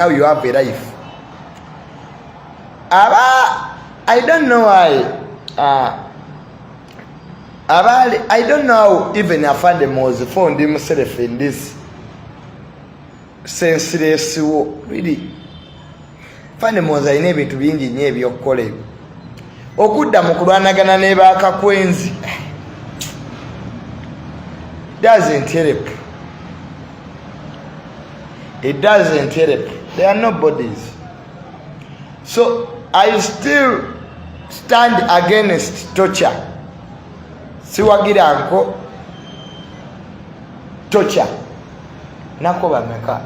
now you have a life. I don't know why. I don't know how even Afande was found himself in this senseless war. Really. Afande was in ebintu bingi nnyo ebyokukola ebyo. Okudda mu kulwanagana ne bakakwenzi doesn't help. It doesn't help. They are nobodies. So I still stand against torture. Siwagira anko torture. Nako bameka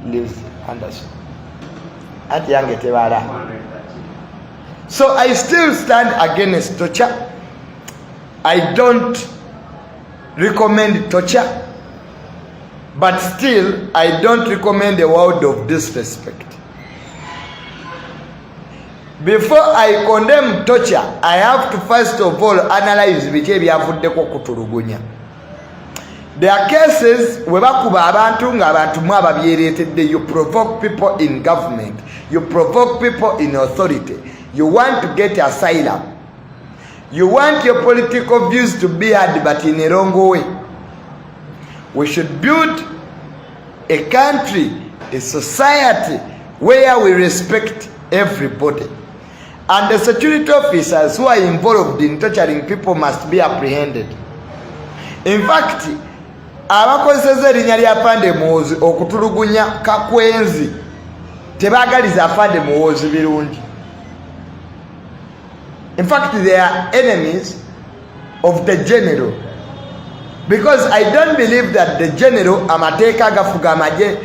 lives Anderson. Ati yange tebala. So I still stand against torture. I don't recommend torture, but still I don't recommend a word of disrespect. Before I condemn torture, I have to first of all analyze biki ebyavuddeko kutulugunya. There are cases where bakuba abantu nga abantu mwababyeretedde. You provoke people in government, you provoke people in authority. You want to get asylum. You want your political views to be heard, but in a wrong way. We should build a country, a society where we respect everybody. And the security officers who are involved in torturing people must be apprehended. In fact, abakozesa erinnya lya Afande Muhoozi okutulugunya kakwenzi tebaagaliza Afande Muhoozi birungi. In fact, they are enemies of the general. Because I don't believe that the general amateeka agafuga amagye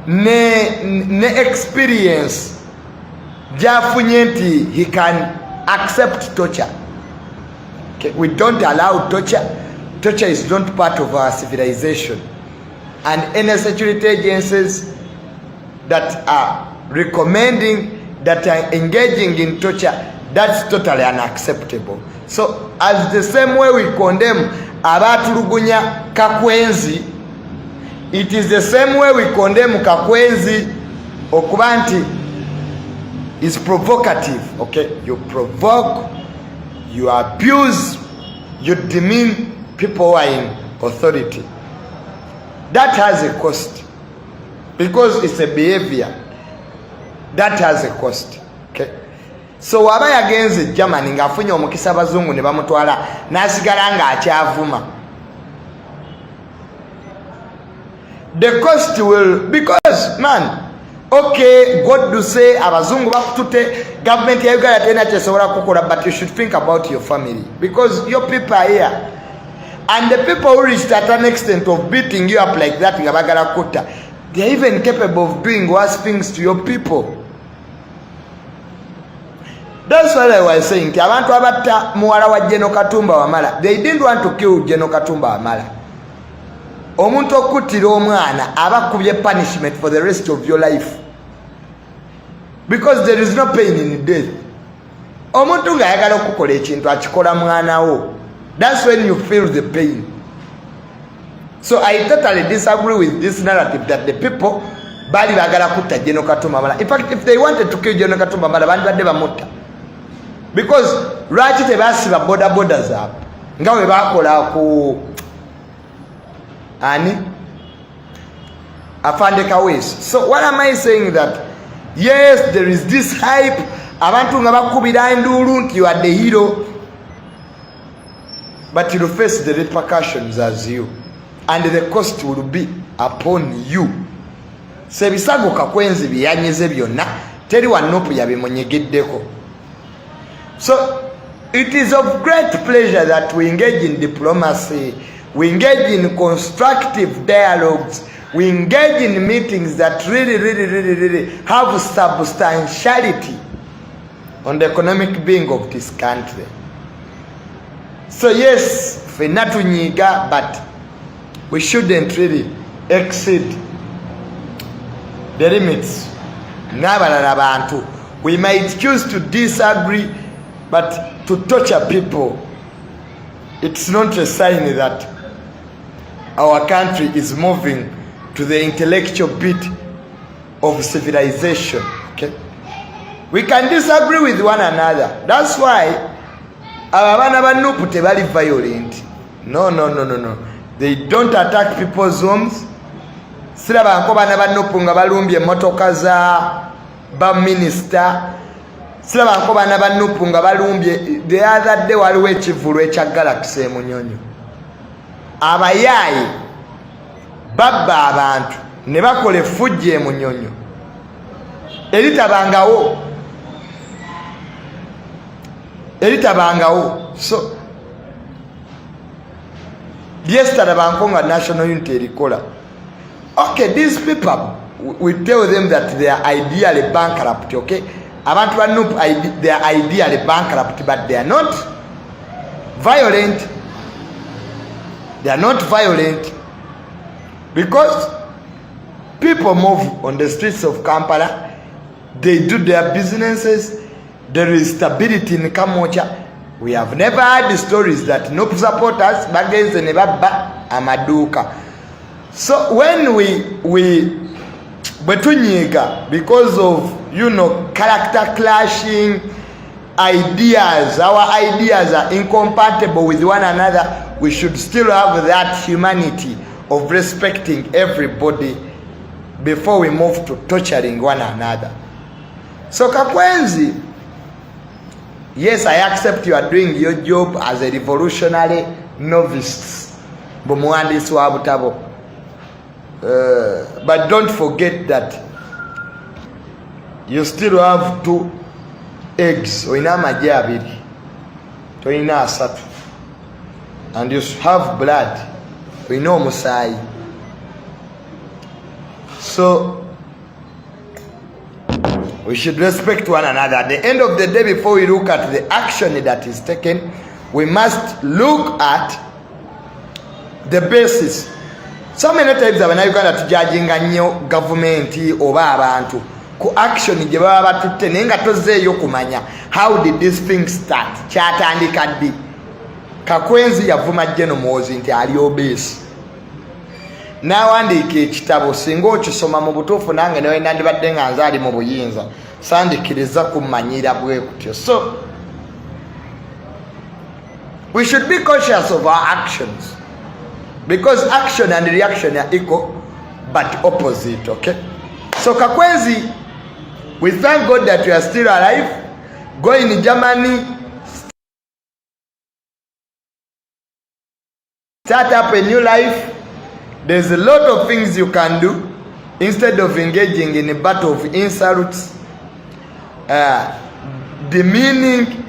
ne experience jafunye nti he can accept torture. Okay, we don't allow torture. Torture is not part of our civilization. And any security agencies that are recommending, that are engaging in torture, that's totally unacceptable. So as the same way we condemn abatulugunya kakwenzi, it is the same way we condemn kakwenzi okuba nti is provocative. Okay, you provoke, you abuse, you demean people who are in authority. That has a cost, because it's a behavior that has a cost. Okay, so waba yagenze Germany ng'afunye omukisa abazungu ne bamutwala n'asigala ng'akyavuma. The cost will, because man, okay, God do say abazungu bakutute, government ya Uganda tena kyesobola kukola, but you should think about your family, because your people are here. And the people who reached at an extent of beating you up like that, they are even capable of doing worse things to your people. That's what I was saying. Abantu abatta muwala wa General Katumba Wamala, they didn't want to kill General Katumba Wamala. Omuntu okuttira omwana abakubye punishment for the rest of your life, because there is no pain in death. Omuntu ng'ayagala okukola ekintu akikola mwana wo. That's when you feel the pain. So I totally disagree with this narrative that the people bali bagala kutta General Katumba Wamala. In fact, if they wanted to kill General Katumba Wamala, bandibadde bamutta. Because lwaki tebasiba boda zaabwe nga bwe bakola ku ani Afande Kaweesi. So what am I saying? That yes, there is this hype, abantu nga bakubira enduulu nti you are the hero, but you will face the repercussions as you, and the cost will be upon you. Sebisago kakwenzi byanyize byonna teri wanopu yabimunyigiddeko. So it is of great pleasure that we engage in diplomacy, we engage in constructive dialogues, we engage in meetings that really have substantiality on the economic being of this country. So yes, fenatunyiga, but we shouldn't really exceed the limits. N'abalala bantu, we might choose to disagree, but to torture people, it's not a sign that our country is moving to the intellectual bit of civilization. Okay, we can disagree with one another. That's why abana banupu tebali violent. No. They don't attack people's homes. Siraba nko bana banupu nga balumbye motoka za ba minister. Siraba nko bana banupu nga balumbye. The other day waliwo ekivulu ekya Galaxy Munyonyo. Abayayi babba abantu ne bakola effujjo e Munyonyo eritabangawo. So yesterday bankonga national unity erikola. Okay, these people, we tell them that they are ideally bankrupt. Okay, abantu banupu they are ideally bankrupt, but they are not violent. They are not violent because people move on the streets of Kampala. They do their businesses. There is stability in Kamocha. We have never heard the stories that no supporters bagaze nebaba amaduka. So when we betunyiga because of character clashing ideas, our ideas are incompatible with one another, we should still have that humanity of respecting everybody before we move to torturing one another. So Kakwenzi, yes, I accept you are doing your job as a revolutionary novice. But don't forget that you still have 2 eggs. And you have blood. We know Musai. So we should respect one another. At the end of the day, before we look at the action that is taken, we must look at the basis. So many times when you got judging nnyo government oba abantu ku action gye baba batutte naye nga tozeeyo kumanya how did this thing start, kyatandika ddi. Kakwenzi yavuma Jeno Muhoozi nti ali obese, n'awandiika ekitabo. Singa okisoma mu butuufu nange nawe nandibadde nga nze ali mu buyinza sandikiriza kummanyira bwe kutyo. So we should be conscious of our actions, because action and reaction are equal but opposite. Okay, so Kakwenzi, we thank God that you are still alive. Go in Germany, start up a new life. There's a lot of things you can do instead of engaging in a battle of insults, demeaning.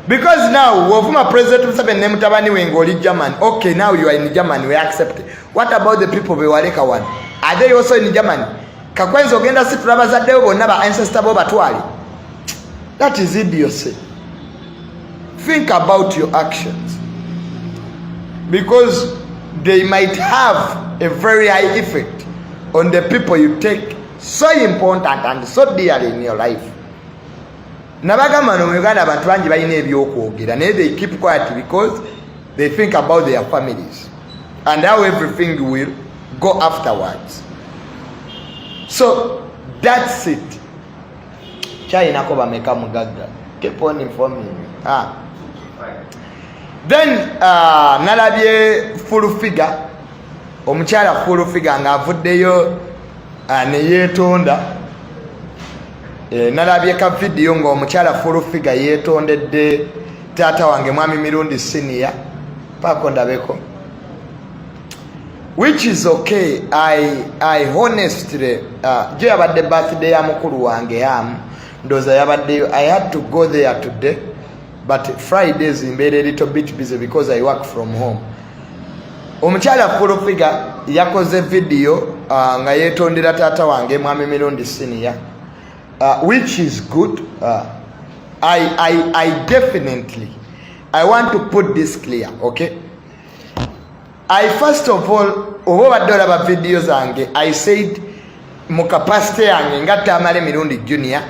Because now, Wovuma President Mutabani Wengoli German. Okay, now you are in Germany, we accept it. What about the people of Waleka one? Are they also in Germany? Kakwenzi ogenda situlaba zaddewo bonna ba ancestor bo batwali. That is idiocy. Think about your actions, because they might have a very high effect on the people you take so important and so dearly in your life. Nabagamba no Uganda abantu bangi balina ebyokwogera naye they keep quiet because they think about their families and how everything will go afterwards. So that's it. China ko bameka mugaga. Keep on informing me. Then nalabye full figure, omukyala full figure nga avuddeyo ne yeetonda. Nalabye ka video nga omukyala full figure yeetondedde taata wange Mwami Mirundi senior pako ndabeko, which is okay. I honestly je yabadde birthday ya mukulu wange ndoza yabadde. I had to go there today, but Fridays mbeera a little bit busy because I work from home. Omukyala full figure yakoze video nga yeetondera taata wange Mwami Mirundi senior, which is good. I definitely, I want to put this clear, okay? I first of all, obadde olaba videos zange, I said mu capacity yange nga Tamale Mirundi Junior,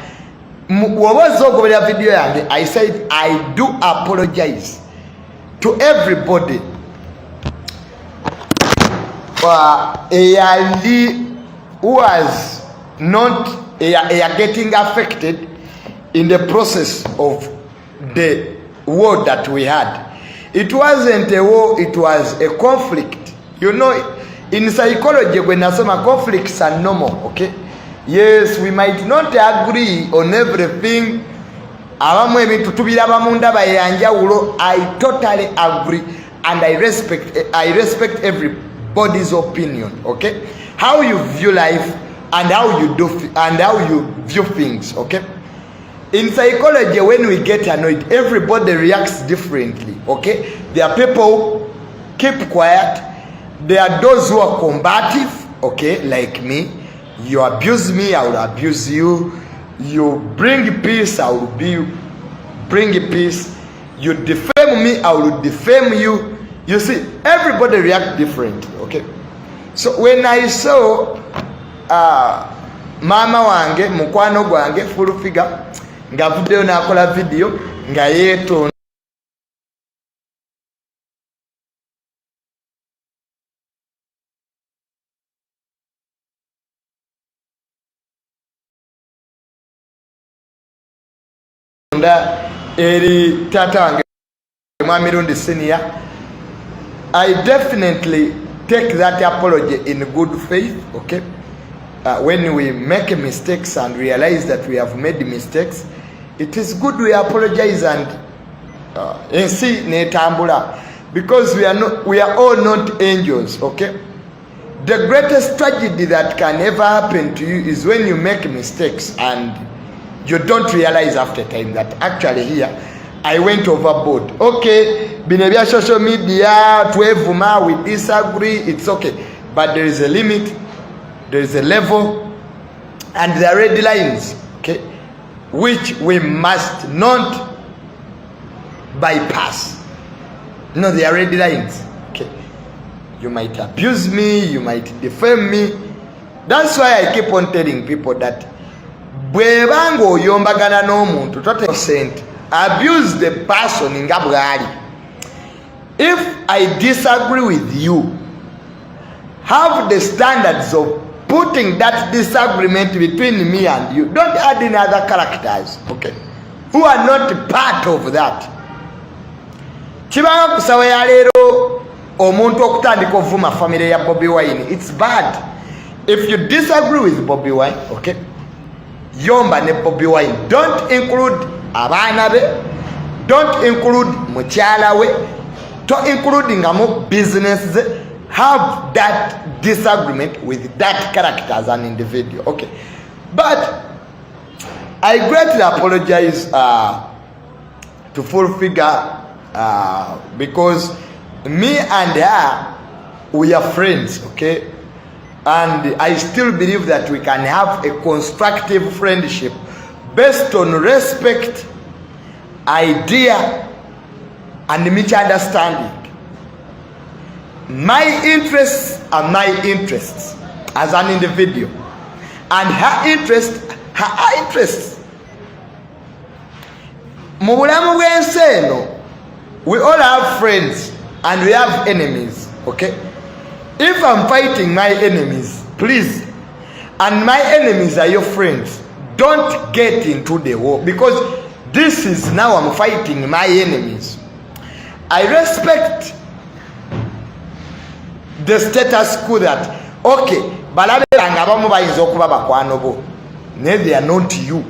woboza ogobera video yange, I said I do apologize to everybody eyali who was not getting affected in the process of the war that we had. It wasn't a war, it was a conflict. You know, in psychology, when I say conflicts are normal, okay? Yes, we might not agree on everything. I totally agree and I respect everybody's opinion, okay? How you view life and how you do and how you view things, okay? In psychology, when we get annoyed, everybody reacts differently, okay? There are people keep quiet. There are those who are combative, okay, like me. You abuse me, I will abuse you. You bring peace, I will bring peace. You defame me, I will defame you. You see, everybody react differently, okay? So when I saw mama wange mukwano gwange full figure nga video nakola video nga yeto eri tata wange Tamale Mirundi senior, I definitely take that apology in good faith, okay? When we make mistakes and realize that we have made mistakes, it is good we apologize and see netambula, because we are all not angels, okay? The greatest tragedy that can ever happen to you is when you make mistakes and you don't realize after time that actually here I went overboard. Okay, binebya social media, twevuma, we disagree, it's okay. But there is a limit, there is a level, and there are red lines, okay, which we must not bypass. No, there are red lines, okay. You might abuse me, you might defame me. That's why I keep on telling people that bwebango oyombagana n'omuntu tote abuse the person nga bwali. If I disagree with you, have the standards of putting that disagreement between me and you. Don't add in other characters, okay, who are not part of that. Kibanga kusawa ya lero omuntu okutandika ovuma family ya Bobi Wine, it's bad. If you disagree with Bobi Wine, okay, yomba ne Bobi Wine. Don't include abaana be, don't include mukyala we, don't include ngamu business. Have that disagreement with that character as an individual, okay? But I greatly apologize to Full Figure because me and her, we are friends, okay? And I still believe that we can have a constructive friendship based on respect, idea, and mutual understanding. My interests are my interests as an individual, and her interests, her interests. Mu bulamu bw'ensi eno, we all have friends and we have enemies, okay? If I'm fighting my enemies, please, and my enemies are your friends, don't get into the war, because this is now I'm fighting my enemies. I respect the status quo that, okay, balabe banga abamu bayinza okuba bakwano bo, they are not you.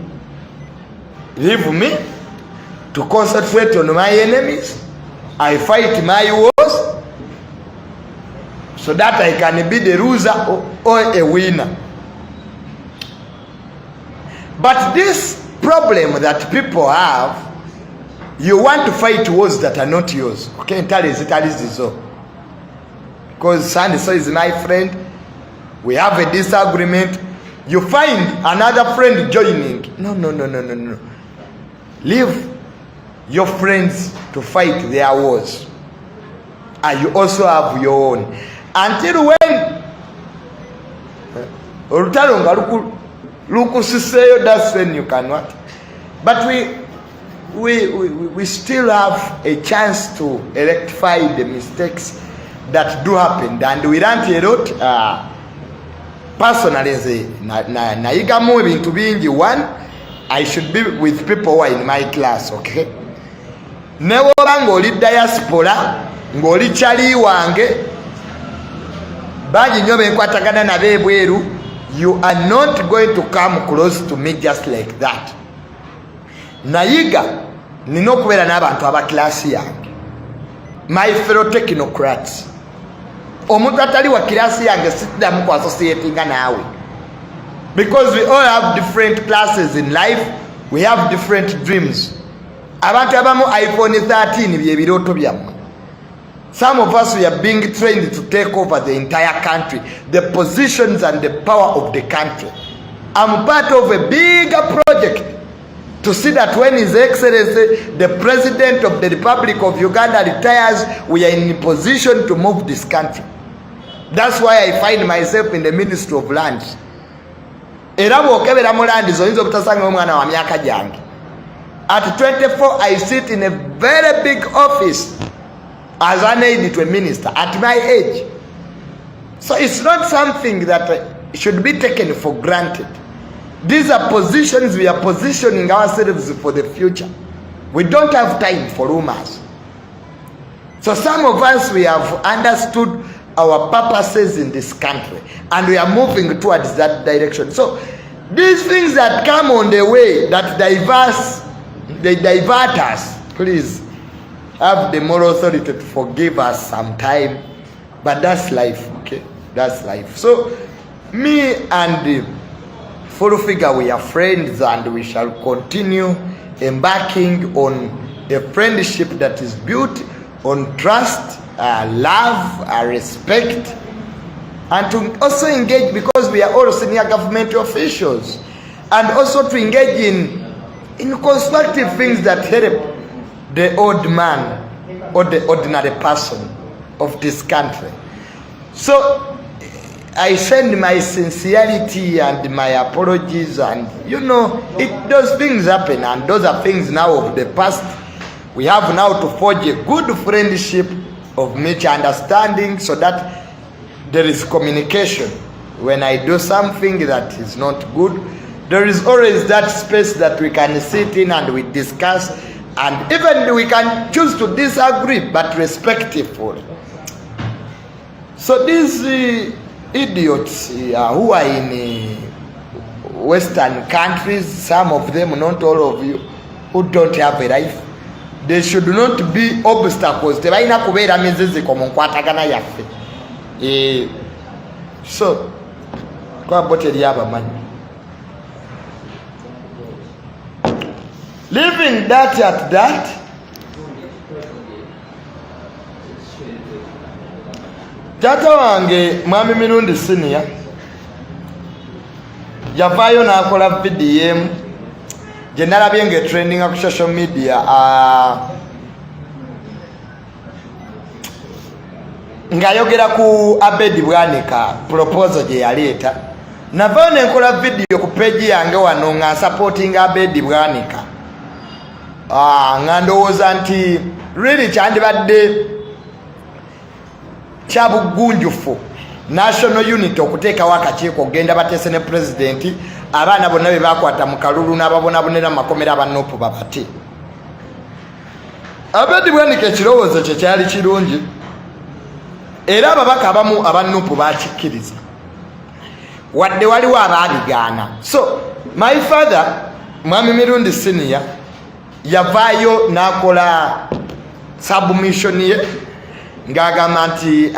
Leave me to concentrate on my enemies. I fight my wars so that I can be the loser or a winner. But this problem that people have, you want to fight wars that are not yours. Okay, tell us so. Because Sandy so is my friend, we have a disagreement. You find another friend joining. No. Leave your friends to fight their wars, and you also have your own. Until when that's when you cannot. But we still have a chance to rectify the mistakes that do happen, and we learned a lot personally nayigamu ebintu bingi. One, I should be with people who are in my class, okay? Newoba ng'oli diaspora ng'oli chali wange bangi nnyo benkwatagana nabo ebweru, you are not going to come close to me just like that. Nayiga nina okubeera n'abantu aba kilasi yange, my fellow technocrats. Omuntu atali wa kilasi yange siddamu ku associatinga naawe, because we all have different classes in life, we have different dreams. Abantu abamu iPhone 13 bye birooto byammwe. Some of us, we are being trained to take over the entire country, the positions and the power of the country. I'm part of a bigger project to see that when His Excellency, the President of the Republic of Uganda, retires, we are in a position to move this country. That's why I find myself in the Ministry of Lands. Era bw'okebera mu lands oyinza obutasanga omwana wa myaka gyange. At 24, I sit in a very big office as an aide to a minister at my age. So it's not something that should be taken for granted. These are positions, we are positioning ourselves for the future. We don't have time for rumors. So some of us, we have understood our purposes in this country and we are moving towards that direction. So these things that come on the way that divert us, please have the moral authority to forgive us some time. But that's life, okay? That's life. So me and the full figure, we are friends and we shall continue embarking on a friendship that is built on trust, love, respect, and to also engage, because we are all senior government officials, and also to engage in constructive things that help the old man or the ordinary person of this country. So I send my sincerity and my apologies, and those things happen, and those are things now of the past. We have now to forge a good friendship of mutual understanding so that there is communication. When I do something that is not good, there is always that space that we can sit in and we discuss, and even we can choose to disagree, but respectful. So these idiots who are in Western countries, some of them, not all of you, who don't have a life, they should not be obstacles. Tebaina kubeera miziziko mu nkwatagana yaffe. So kwa bote lyabamanyi. Leaving that at that, tata wange Mwami Mirundi Senior yavaayo n'akola video gye nalabye trending ku social media ng'ayogera ku Abedi Bwanika proposal gye yaleeta. Navaayo nenkola video ku page yange wano nga supporting Abedi Bwanika. Nga ndowooza nti really kyandibadde kyabugunjufu national unity okuteekawo akakiiko okugenda bateese ne pulezidenti, abaana bonna be bakwata mu kalulu n'ababonabonera mu makomera abanupu babate. Abedi Bwanika ekirowoozo kye kyali kirungi, era ababaka abamu abanupu bakikkiriza wadde waliwo abaabigaana. So my father Mwami Mirundi Senior yavaayo n'akola submission ye ng'agamba nti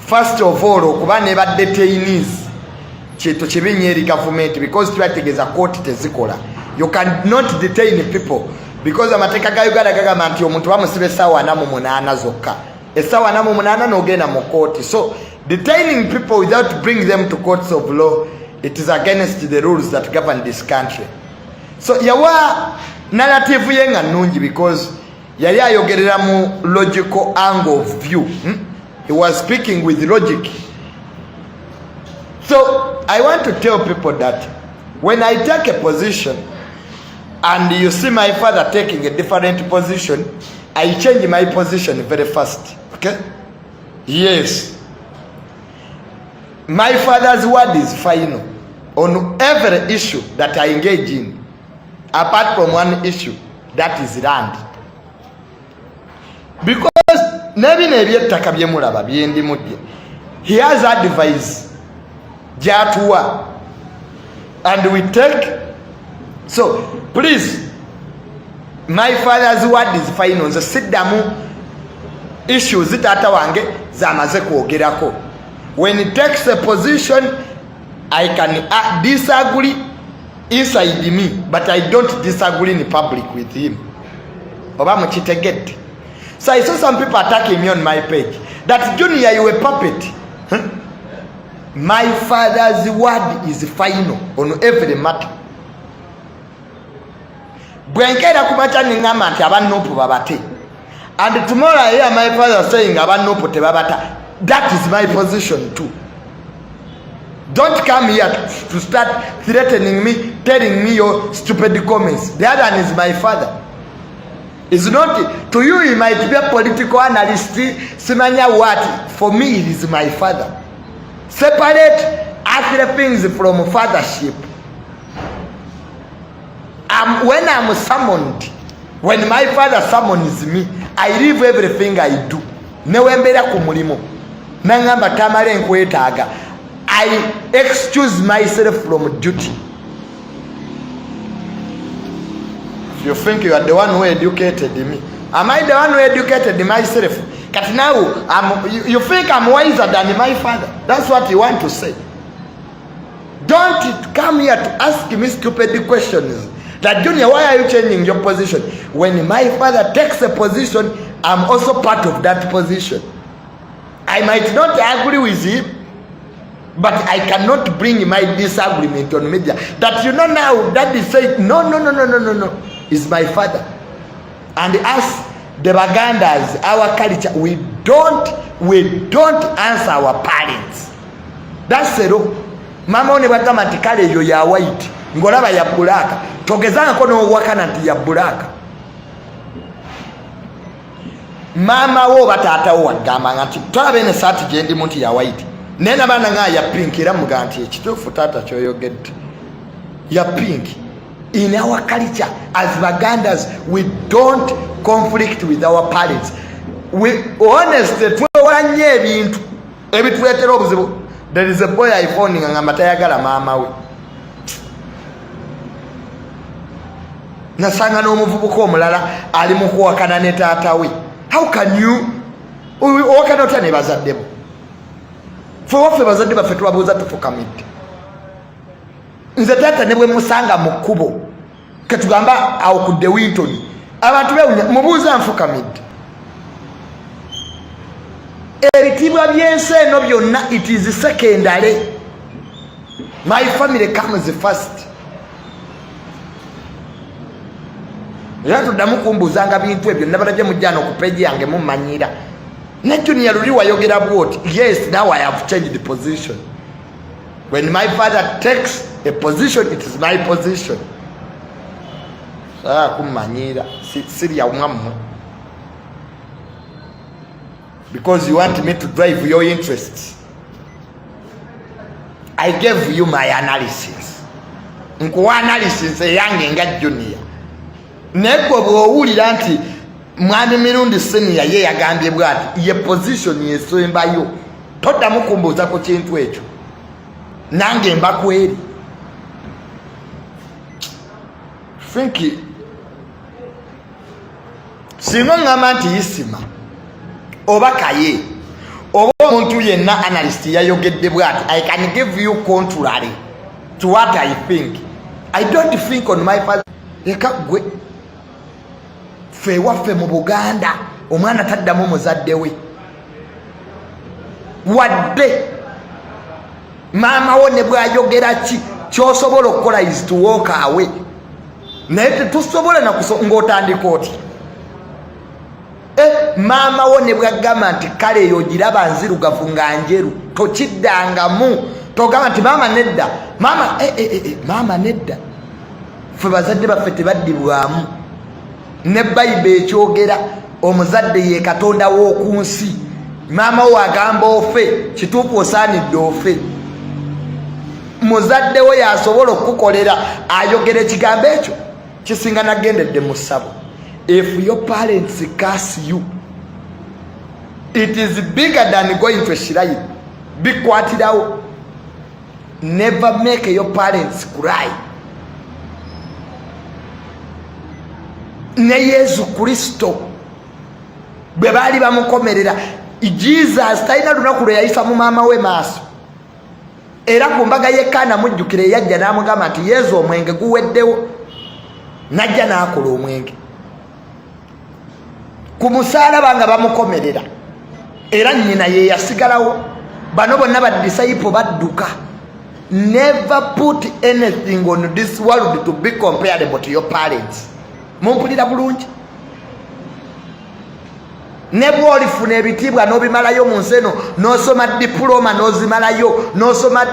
first of all okuba ne ba detainees kintu kibi nnyo eri government, because twategeeza kooti tezikola. You cannot detain people because amateeka ga Uganda gagamba nti omuntu bamusiba essaawa 48 zokka, essaawa 48 n'ogenda mu kooti. So detaining people without bringing them to courts of law, it is against the rules that govern this country. So yawa narrative ye nga nnungi because yali ayogerera mu logical angle of view. He was speaking with logic. So I want to tell people that when I take a position and you see my father taking a different position, I change my position very fast. Okay? Yes. My father's word is final on every issue that I engage in, apart from one issue, that is land. Because he has advice Jatuwa, and we take. So please, my father's word is final. The siddamu issues zitata wange zamaze kwogerako. When he takes a position, I can disagree inside me, but I don't disagree in public with him. Oba mukitegedde. So I saw some people attacking me on my page that Junior, you a puppet. My father's word is final on every matter. Bwenkera kumacha ningama nti abanopo babate. And tomorrow I hear my father saying abanopo tebabata. That is my position too. Don't come here to start threatening me, telling me your stupid comments. The other one is my father. It's not, to you he might be a political analyst, simanya what, for me it is my father. Separate other things from fathership. When I'm summoned, when my father summons me, I leave everything I do. Newembera kumulimo. Nangamba Tamale nkwetaaga. I excuse myself from duty. If you think you are the one who educated me, am I the one who educated myself? But now you think I'm wiser than my father. That's what you want to say. Don't come here to ask me stupid questions. That Junior, why are you changing your position? When my father takes a position, I'm also part of that position. I might not agree with him, but I cannot bring my disagreement on media. That now that is saying no. Is my father. And us, the Bagandas, our culture, we don't answer our parents. That's the rule. Mama one bagamba nti kale yo ya white, ngolaba ya black. Togezanga kono wakana nti ya black. Mama wo batata wo agamba nti tolabe ne sati gyendi munti ya white. Nena bana nga ya pink era muganti ekitufu tata kyoyogedde. Ya pink. In our culture, as Bagandas, we don't conflict with our parents. We honestly, there is a boy I found in Angamatayagala Mama. Nasanga no muvubuko mulala ali mu kuwakana ne taata we. How can you wakana otane bazadde bo? Fwe waffe bazadde baffe tubabuuza tufukamidde. Nze taata ne bwe musanga mu kkubo ketugamba awo ku De Winton abantu bewunya mubuuza nfukamidde. Ebitibwa by'ensi eno byonna it is secondary. My family comes first. Era tuddamu kumbuuzanga bintu ebyo nabalabye mujjana okupeji yange mumanyira. Ne Junior luli wayogera bwoti. Yes, now I have changed the position. When my father takes a position, it is my position. Kumanyira siri ya mwamu. Because you want me to drive your interests. I gave you my analysis. Nkuwa analysis yange nga Junior. Neko bwowulira nti Mwami Mirundi senior ye yagambye bwati ye position yesembayo. Toddamu kumbuuza ku kintu ekyo. Nange mbakweri. Think singa ngamba nti isima oba kaye oba omuntu yenna analyst yayogedde bwati I can give you contrary to what I think. I don't think on my father. Eka gwe fe waffe mu Buganda omwana taddamu muzadde we wadde mama wo ne bwayogera ki kyosobola okukola is to walk away. Naye tetusobola ng'otandika oti mama wo ne bwagamba nti kale eyo giraba nzirugavu nga njeru tokiddangamu togamba nti mama nedda mama nedda. Ffe bazadde baffe tebaddibwamu ne Bayibuli ekyogera omuzadde ye Katonda w'oku nsi. Mama wo agamba ofe kituufu osaanidde ofe. muzadde we yasobola okukolera ayogera ekigambo ekyo kisinga nagendedde mu ssabo. If your parents curse you, it is bigger than going to a shrine. Bikwatirawo. Never make your parents cry. Ne Yesu Kristo bwe baali bamukomerera, Jesus talina lunaku lwe yayisa mu maama we maaso. Era ku mbaga y'ekkaana mujjukire yajja n'amugamba nti Yesu omwenge guweddewo. Najja n'akola omwenge. Ku musaalaba nga bamukomerera. Era nnyina ye yasigalawo. Bano bonna badisciple badduka. Never put anything on this world to be comparable to your parents. Mumpulira bulungi. Ne bw'olifuna ebitiibwa n'obimalayo mu nsi eno, n'osoma diploma n'ozimalayo, n'osoma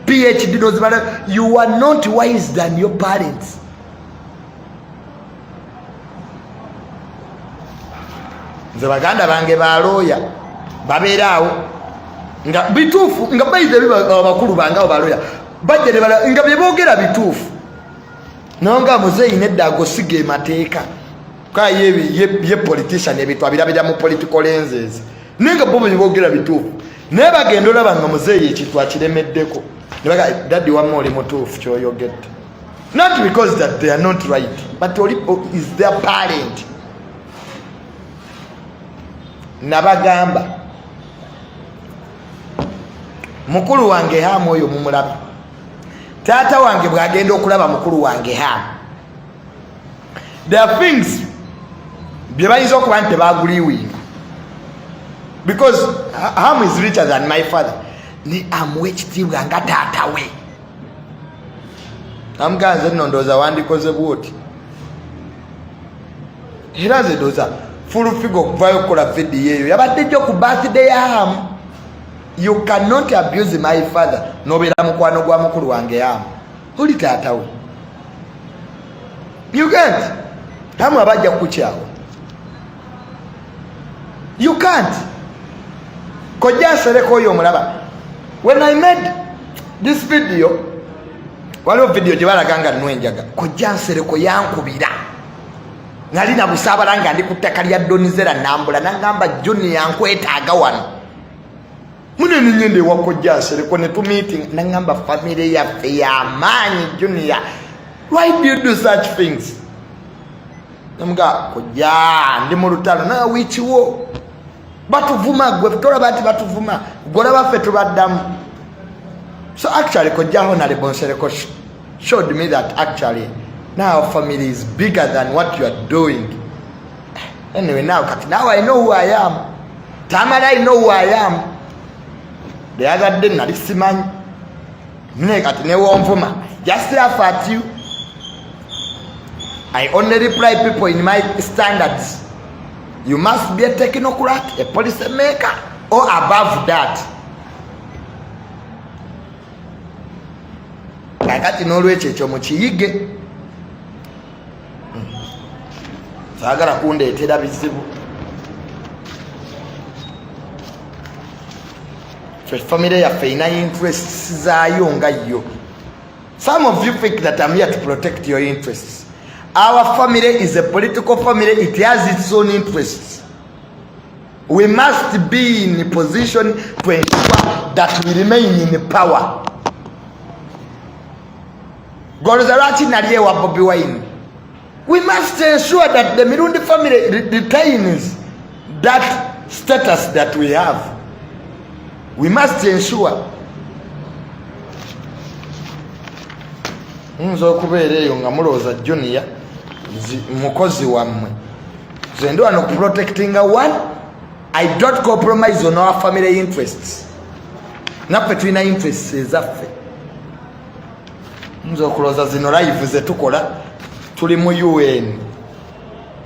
PhD n'ozimalayo, you are not wise than your parents. Nze baganda bange balooya babeera awo nga bituufu nga bayize bakulu bange awo balooya bajja ne bala nga bye boogera bituufu nonga muzeeyi nedda agosiga emateeka ye politician ebintu abirabira mu political lenses nenga bo bye boogera bituufu naye bagenda olaba nga muzeeyi ekintu akiremeddeko ne baga daddi wamma oli mutuufu kyoyogedde, not because that they are not right but is their parent. Nabagamba mukulu wange Hamu oyo mumulaba, taata wange bwagenda okulaba mukulu wange Hamu, there are things bye bayinza okuba nti tebaguliwinga because Hamu is richer than my father. Ni amuwa ekitiibwa nga taata we. Amuganze nno ndowooza wandikoze bwoti era nze ndowooza full figure okuvayo okukola video eyo yabadde jjo ku birthday ya Hamu. You cannot abuse my father nobeera mukwano gwa mukulu wange Hamu. Oli taata we. You can't. Hamu abajja kukukyawa. You can't. Kojja Nsereko oyo omulaba. When I made this video, waliwo video gye balaga nga nnwenjaga, Kojja Nsereko yankubira. Nali na busaabala nga ndi ku ttaka lya Donizera Nambula nangamba Junior nkwetaaga wano. Mune ninyende ewa Kojja Nsereko ne tu meeting nangamba family yaffe y'amaanyi Junior. Why do you do such things? Namuga Kojja ndi mu lutalo na wichiwo. Batuvuma gwe tolaba nti batuvuma. Gola baffe tubaddamu. So actually Kojja Honorable Nsereko showed me that actually now our family is bigger than what you are doing. Anyway, now I know who I am. Tamale, I know who I am. The other day, Nalisiman, just laugh at you. I only reply people in my standards. You must be a technocrat, a policy maker, or above that. I got in always a chomochige. Sagara kunde teda bizibu. Family yaffe ina interests zaayo nga yo. Some of you think that I'm here to protect your interests. Our family is a political family. It has its own interests. We must be in a position to ensure that we remain in power. Gorozarati naliye wa Bobi Wine. We must ensure that the Mirundi family retains that status that we have. We must ensure. Nzo kubeereyo nga mulowooza Junior mukozi wammwe. Nze ndi wano protecting one. I don't compromise on our family interests. Naffe tulina interests ezaffe. Nzo okulowooza zino live ze tukola tuli mu UN.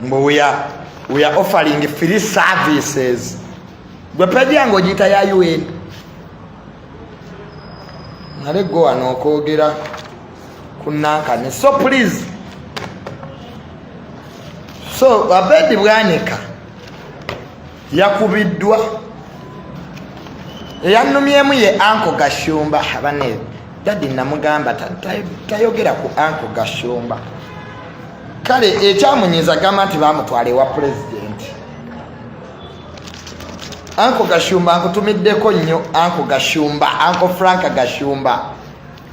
We are offering free services. Gwe page yange ogiyita ya UN. Nalego wano okwogera kunankane. So please. So Abedi Bwanika yakubiddwa. Eyannumyemu ye Anko Gashumba abane Daddy namugamba tayogera ku Uncle Gashumba. Kale ekyamunyiza gamba nti bamutwala ewa president. Uncle Gashumba nkutumiddeko nnyo Uncle Gashumba, Uncle Frank Gashumba.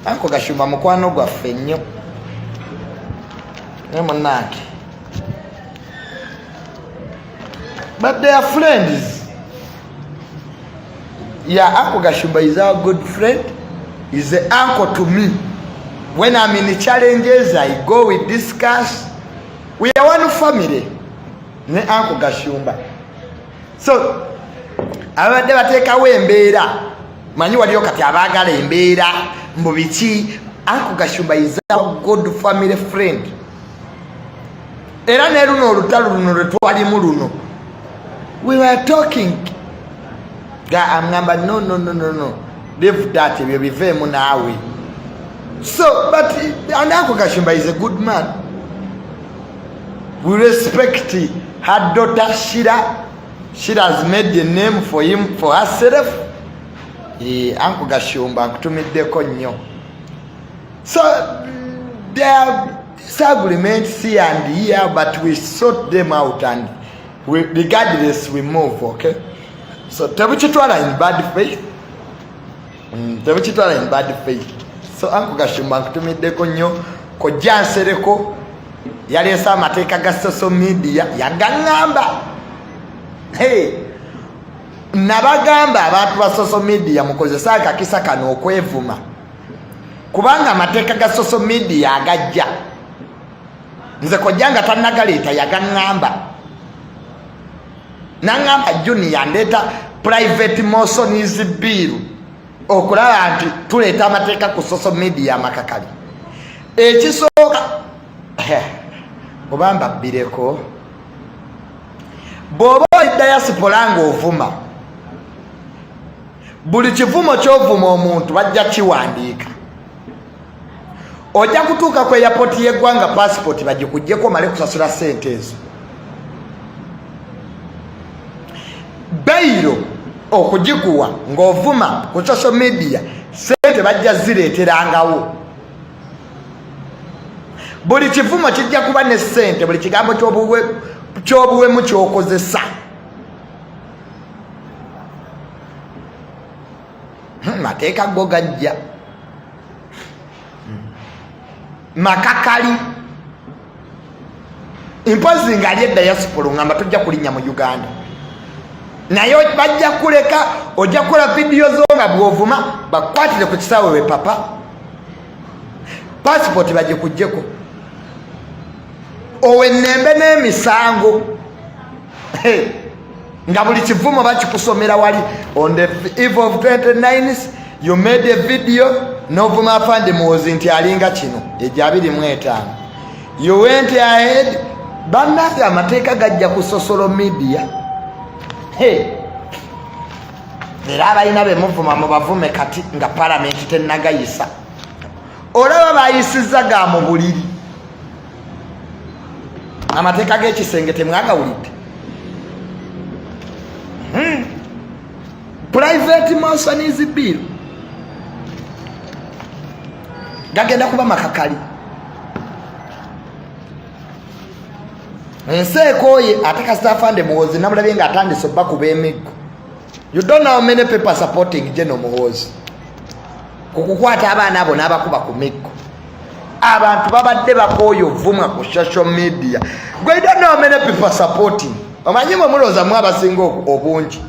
Uncle Gashumba mukwano gwaffe nnyo. Ne munnange. But they are friends. Yeah, Uncle Gashumba is our good friend. He's an uncle to me. When I'm in the challenges, I go, we discuss. We are one family. Ne Uncle Gashumba. So, abadde bateekawo embeera. Manyi waliyo kati abaagala embeera mu biki. Uncle Gashumba is our good family friend. Era ne luno olutalo luno lwe twalimu luno. We were talking. I'm number no. Leave that, we will be very munawi. So, but Uncle Gashumba is a good man. We respect her daughter Shira. Shira has made the name for him, for herself. Uncle Gashumba nkutumiddeko nnyo. So, there are disagreements here and here, but we sort them out and regardless we move, okay? So, tebuchitwala in bad faith. Tebuchitwala in bad faith. So, Uncle Gashumba nkutumiddeko nnyo kojja nsereko yaleesa amateeka ga social media yagaŋŋamba. Hey, nabagamba abantu ba social media mukozesa akakisa kano okwevuma. Kubanga amateeka ga social media agajja. Nze kojja nga tannagaleeta yagaŋŋamba. Nangamba Junior ndeeta private motions bill okulaba nti tuleeta amateeka ku social media amakakali. Ekisooka obamba bireko bw'oba oli diaspora ng'ovuma buli kivumo ky'ovuma omuntu bajja kiwandiika. Ojja kutuuka ku airport y'eggwanga passport bagikugyeko omale kusasula ssente ezo. Bayiro okugikuwa ng'ovuma ku social media ssente bajja zireeterangawo. Buli kivumo kijja kuba ne ssente, buli kigambo ky'obuwemu ky'okozesa. Mateeka go gajja. Makakali. Impozi ali diaspora ngamba tujja kulinnya mu Uganda. Naye bajja kuleka ojja kukola video zo nga bw'ovuma bakwatire ku kisaawe we papa. Passport bajje kujjeko. Owennembe n'emisango. Nga buli kivumo bakikusomera wali. On the eve of 29th, you made a video n'ovuma afande muwozi nti alinga kino ejja 25. You went ahead. Bannaffe amateeka gajja ku social media. Era abalina bemuvuma mubavume kati nga palamenti tennagayisa. Olaba bayisiza ga mu buliri. Amateeka g'ekisenge temwagawulidde. Private motions bill gagenda kuba makakali. Enseekooye ate kasita afande muwozi namulabye nga atandise obba kuba emiggo. You don't know how many people supporting General Muhoozi. Kukukwata abaana abo n'abakuba ku miggo. Abantu babadde bakooye ovumwa ku social media. Gwe you don't know how many people supporting. Omanyi mwe mulooza mu abasinga obungi.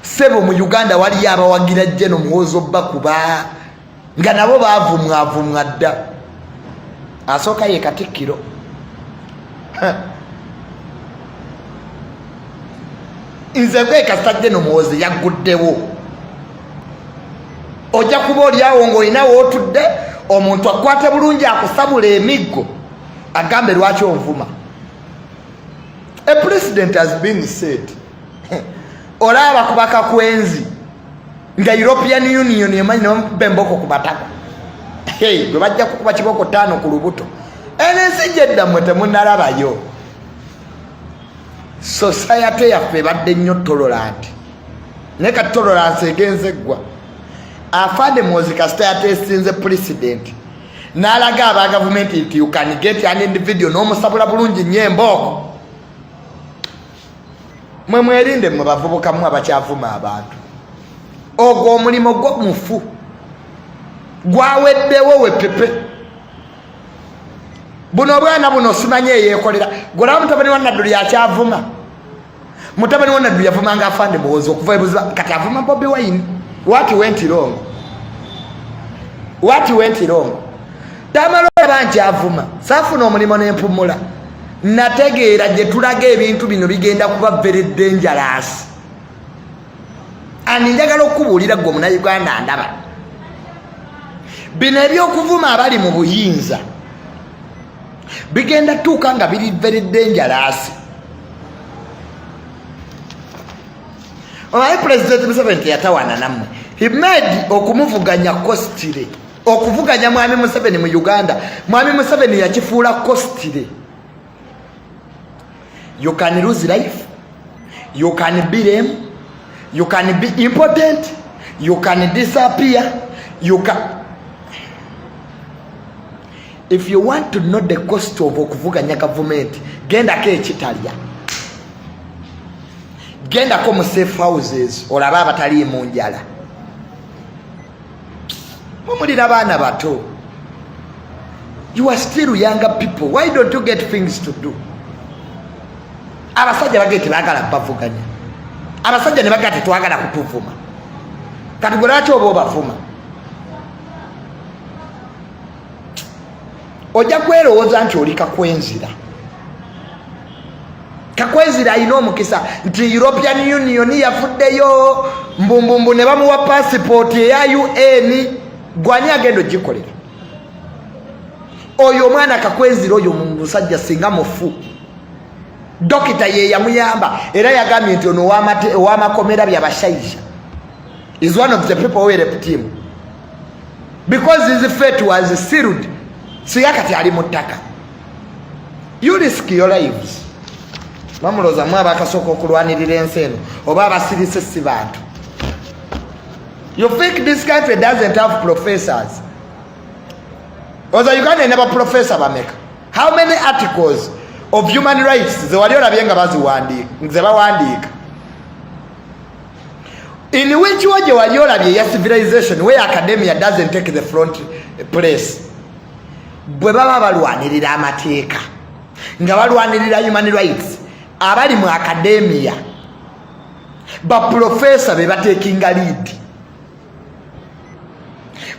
Sebo mu Uganda waliyo abawagira General Muhoozi obba kuba nga nabo baavumwavumwa dda. Asooka ye Katikkiro. Nze gwe kasita General Muhoozi yagguddewo. Ojja kuba oliawo ng'olina wootudde omuntu akwate bulungi akusabula emiggo agambe lwaki onvuma. A president has been said. Olaba kubaka kwenzi nga European Union emanyi n'emboko ku matako. Gwe bajja kukuba kiboko 5 ku lubuto. Ensi gyedda mmwe temunnalabayo. Society yaffe ebadde nnyo tolerant. Ne kati tolerance egenze eggwa. afande Muhoozi kasita yatesinze president n'alaga aba government nti you can get an individual n'omusabula bulungi nnyo embooko. Mwe mwerinde mwe bavubuka mwe abakyavuma abantu. Ogwo omulimu gwo mufu gwaweddewo wepepe. Buno obwana buno simanye yeekolera. Golaba mutabani wa Nadduli akyavuma. Mutabani wa Nadduli yavumanga afande Muhoozi okuva ebuziba kati avuma Bobi Wine. What went wrong? What went wrong? Tamale banki avuma saafuna omulimu n'empumula. Nategeera gye tulaga ebintu bino bigenda kuba very dangerous. Ani njagala okubuulira gwe Munnayuganda ndaba. Bino ebyokuvuma abali mu buyinza bigenda tuuka nga biri very dangerous. Omanyi President Museveni yatawaana nammwe. He made okumuvuganya costly. Okuvuganya Mwami Museveni mu Uganda. Mwami Museveni yakifuula costly. You can lose life. You can be lame. You can be impotent. You can disappear. You can... If you want to know the cost of okuvuganya government, genda ke Kitalya. Genda ko mu safe houses olaba abatali mu njala. Mumulira baana bato. You are still younger people. Why don't you get things to do? Abasajja bagete bagala bavuganya. Abasajja ne bagate twagala kutuvuma. Kati gwe lwaki oba obavuma? Ojja kwerowooza nti oli kakwenzira. Kakwenzira alina omukisa nti European Union yafuddeyo mbumbumbu ne bamuwa passport eya UN. Gwani agenda ogikolera. Oyo omwana kakwenzira oyo musajja singa mufu. Dokita ye yamuyamba era yagambye nti ono ow'amakomera by'abashaija is one of the people who helped him because his fate was sealed. So yakati ali mu ttaka. You risk your lives. Bamuloza mwe abakasooka okulwanirira ensi eno oba abasirise si bantu. You think this country doesn't have professors? Oza Uganda never professor bameka. How many articles of human rights ze wali olabye nga bawandiika? In which way gye wali olabye ya civilization where academia doesn't take the front place? Bwe baba balwanirira amateeka nga balwanirira human rights abali mu academia ba professor be batekinga lead.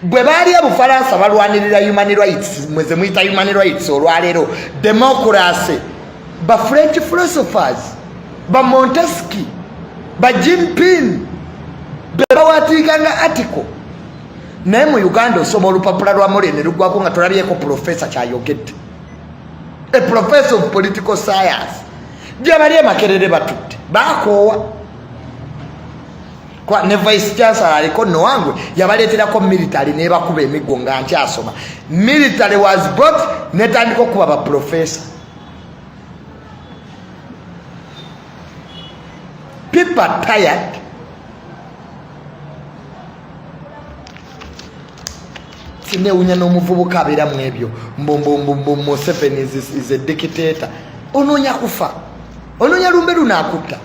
Bwe bali Bufaransa balwanirira human rights mweze muita human rights olwaleero democracy ba French philosophers ba Montesquieu ba Jinping be bawatikanga article. Naye mu Uganda osoma olupapula lwa Morene lugwako nga tolabyeko professor kyayogedde. A professor of political science gye bali Makerere batutte bakoowa. Kwa ne vice chancellor aliko Nowangwe yabaleeterako military ne bakuba emiggo nga nkyasoma. Military was brought netandika okuba ba professor. People are tired. Sinewunya n'omuvubuka abeera mu ebyo mbombo Museveni is a dictator. Onoonya kufa. Onoonya lumbe lunaakutta.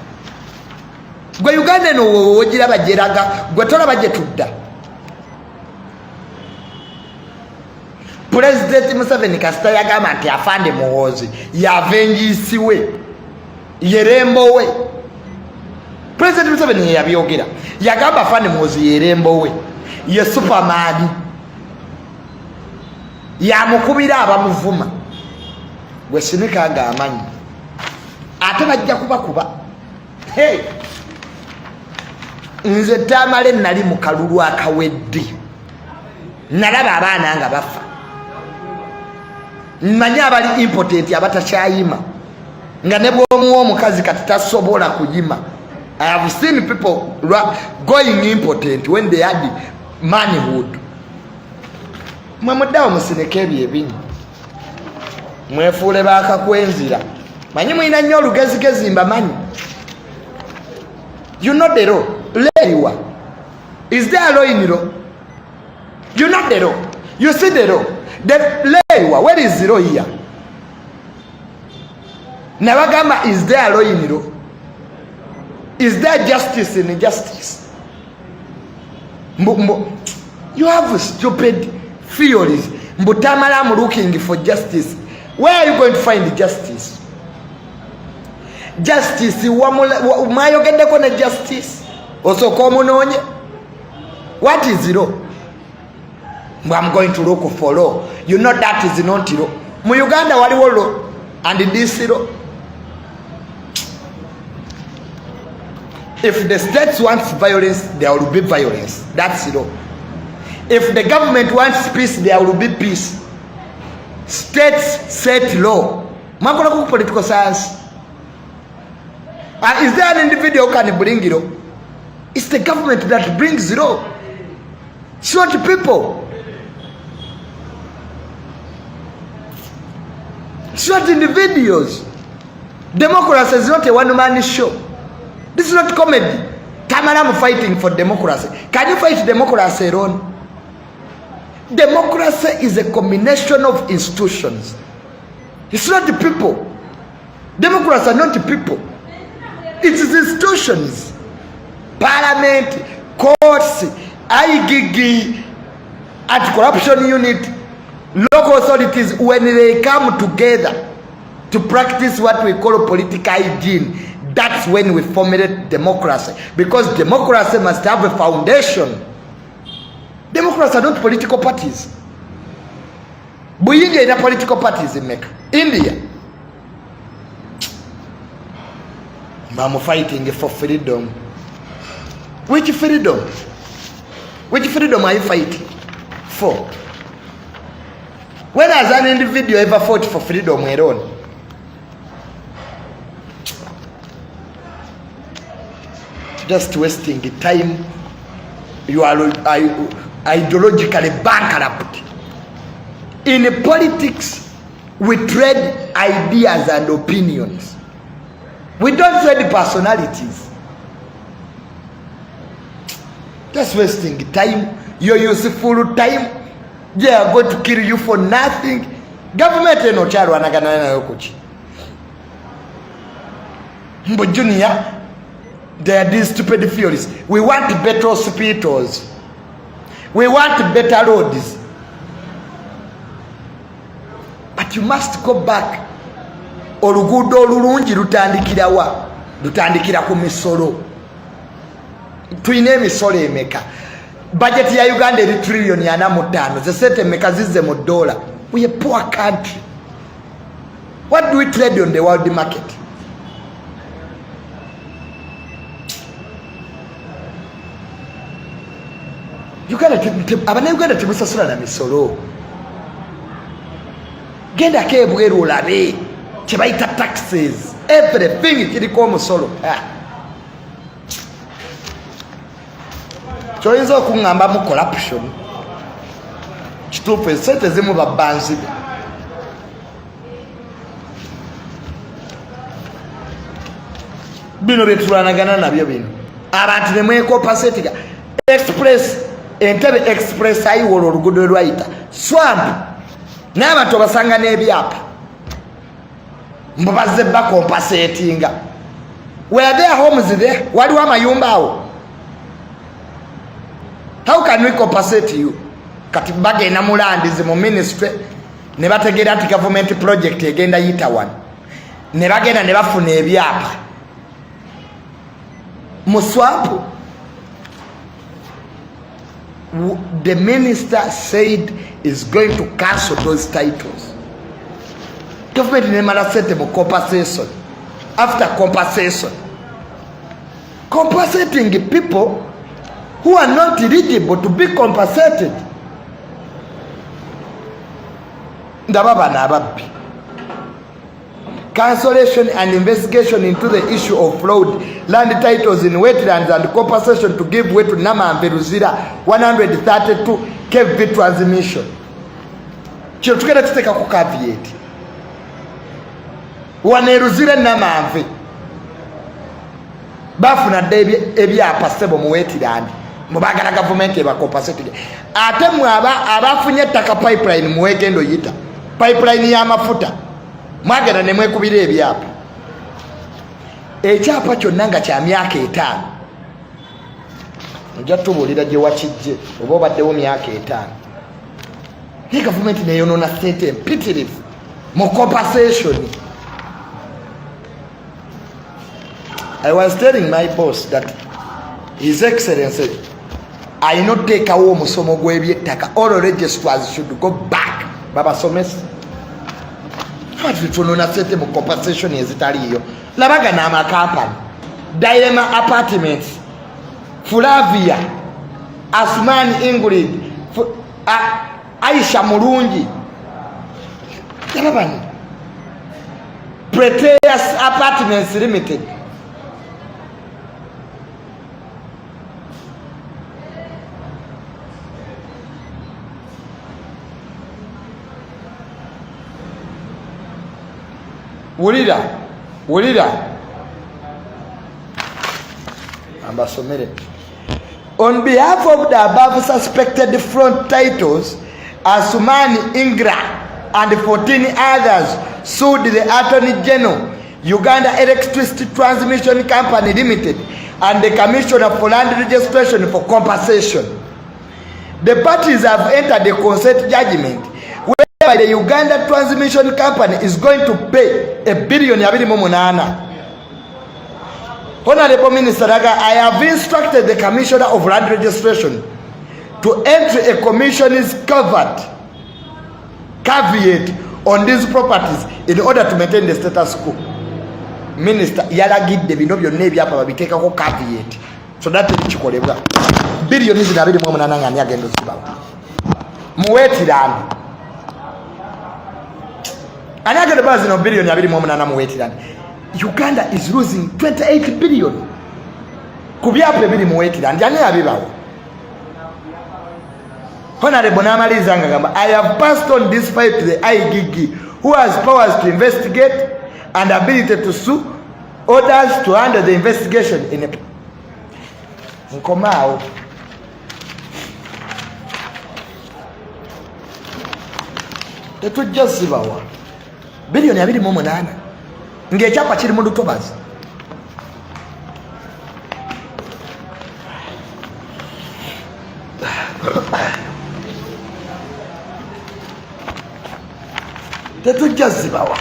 Gwe Uganda eno wogira bajeraga gwe tolaba gye tudda. President Museveni kasita yagamba nti afande Muhoozi yavengiisiwe yerembowe. President Museveni yabyogera yagamba afande Muhoozi yerembowe ye superman yamukubira abamuvuma. Gwe sinika ng'amanyi ate bajja kubakuba. Hey, nze Tamale nali mu kalulu akawedde nalaba abaana nga bafa. Mmanyi abali impotent abatakyayima nga ne bw'omuwa omukazi kati tasobola kuyima. I have seen people going impotent when they had manhood. Mwe muddawo musineke ebyo ebinywa mwefuule baakakwenzira. Manyi mulina nnyo olugezigezi mbamanyi. You know the law. Lewa. Is there a law in law? You know the law. You see the law. The law, where is the law here? Nabagamba, is there a law in law? Is there justice in justice? You have stupid theories. Tamale, I'm looking for justice. Where are you going to find justice? Justice, mayogenda kona justice. Also komunonye. What is law? I'm going to look for law. You know that is not law. Mu Uganda waliwo law and this law. If the states wants violence, there will be violence. That's law. If the government wants peace, there will be peace. States set law. Makola political science. And is there an individual who can bring law? It's the government that brings law. It's not people. It's not individuals. Democracy is not a one-man show. This is not comedy. Tamale, I'm fighting for democracy. Can you fight democracy alone? Democracy is a combination of institutions. It's not the people. Democrats are not the people. It is institutions. Parliament, courts, IGG, anti-corruption unit, local authorities, when they come together to practice what we call political hygiene, that's when we formulate democracy. Because democracy must have a foundation. Democrats are not political parties. Buyinja ina political parties in Mecca. India. I'm fighting for freedom. Which freedom? Which freedom are you fighting for? When has an individual ever fought for freedom alone? Just wasting the time. You are ideologically bankrupt. In politics, we trade ideas and opinions. We don't trade personalities. Just wasting time. Your useful time. They are going to kill you for nothing. Government no charo anagana na yokuchi. Mbo junior, there are these stupid theories. We want better hospitals. We want better roads. But you must go back. Olugudo olulungi lutandikira wa? Lutandikira ku misolo. Tuyine emisolo emeka. Budget ya Uganda eri trillion ya $45. Zesete emeka zize mu dollar. We are a poor country. What do we trade on the world market? Abanyuganda temusasula na misolo. Genda kebweru olabe kyebayita taxes. Everything kiriko omusolo. Kyoyinza okungamba mu corruption. Kituufu esente zimu babbanzi. Bino byetulwanagana nabyo bino. Abantu ne mwekopasetinga. Express Entebbe express ayiwola oluguudo lwayita swamp n'abantu basanga n'ebyapa mbo bazze bakompasetinga. Were their homes there? Waliwo amayumba awo? How can we compensate you? Kati bagenda mu lands mu ministry ne bategeera nti government project egenda yita one ne bagenda ne bafuna ebyapa mu swamp. The minister said is going to cancel those titles. Government nemala sente mu compensation. After compensation, compensating people who are not eligible to be compensated. Ndababa na ababbi. Cancellation and investigation into the issue of fraud, land titles in wetlands and compensation to give way to Namamve Ruzira 132 kV transmission. Kyo tukenda tuteka ku caveat. Wane Ruzira Namamve bafuna ebyapa sebo mu wetland mubagala government eba compensate ate mwaba abafunye taka pipeline muwegendo yita pipeline ya mafuta mwagenda ne mwekubira ebyapa ekyapa kyonna nga kya myaka 5 nja tubulira gye wakijje oba obaddewo myaka 5 ne government neyonona sente empitirivu mu compensation. I was telling my boss that His Excellency ayina oteekawo omusomo gw'ebyettaka. All registrars should go back babasomesa tunona sente mu compensation ezitaliiyo. Labaga n'amakampani Dilemma Apartments, Flavia, Asmani Ingrid, Aisha Murungi, yababani Preteyas Apartments Limited. Wulira ambasomere. On behalf of the above suspected front titles, Asumani Ingra and 14 others sued the Attorney General, Uganda Electricity Transmission Company Limited, and the Commissioner for Land Registration for compensation. The parties have entered a consent judgment whereby the Uganda Transmission Company is going to pay $1 billion. Honorable Minister Raga, I have instructed the Commissioner of Land Registration to enter a commission's caveat on these properties in order to maintain the status quo. Minister yalagidde bino byonna ebyapa babiteekako caveat so that tekikolebwa. Billions na 28 ngani agenda osibawo muwetirani ani agenda bazi no billion 28 muwetirani. Uganda is losing 28 billion ku byapa ebiri muwetirani ani abibawo. Honorable Namaliza ngagamba, I have passed on this fight to the IGG who has powers to investigate and ability to sue, orders to handle the investigation in a Nkomao. Tetujja zibawa billion 28 ng'ekyapa kiri mu lutobazi. Tetujja zibawa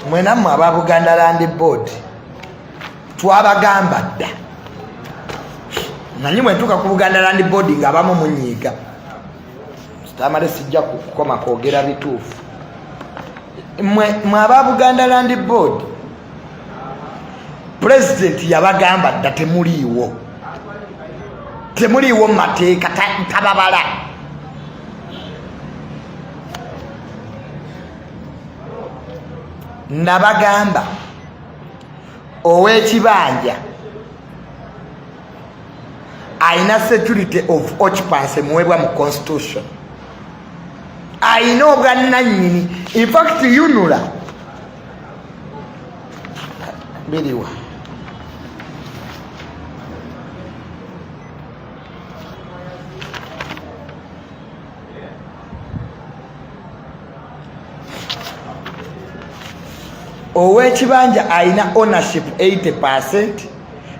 mwenammwe aba Buganda Land Board twabagamba dda nanyi mwentuuka ku Buganda Land Board ng'abamu munyiiga sitamale sijja kukoma kwogera bituufu. Mwe aba Buganda Land Board President yabagamba dda temuliiwo mu mateeka tababala. Nabagamba ow'ekibanja ayina security of occupancy muwebwa mu constitution, ayina obwannannyini. In fact yunula biriwa ow'ekibanja ayina ownership 80%,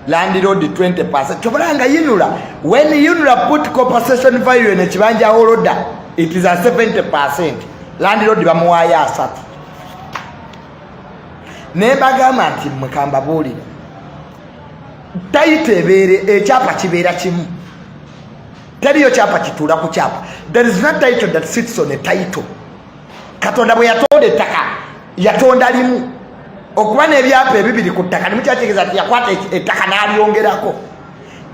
landlord 20%. Chobalanga yinula, when yinula put compensation value in ekibanja holder, it is a 70%. Landlord bamuwaya 3. Nebagamba nti mukamba bulira taite ebeere ekyapa kibeera kimu, teriyo kyapa kituula ku kyapa. There is no title that sits on a title. Katonda bwe yatonda ettaka yatonda limu. Okuba n'ebyapa ebibiri ku ttaka nimukyategeeza nti yakwata ettaka n'alyongerako.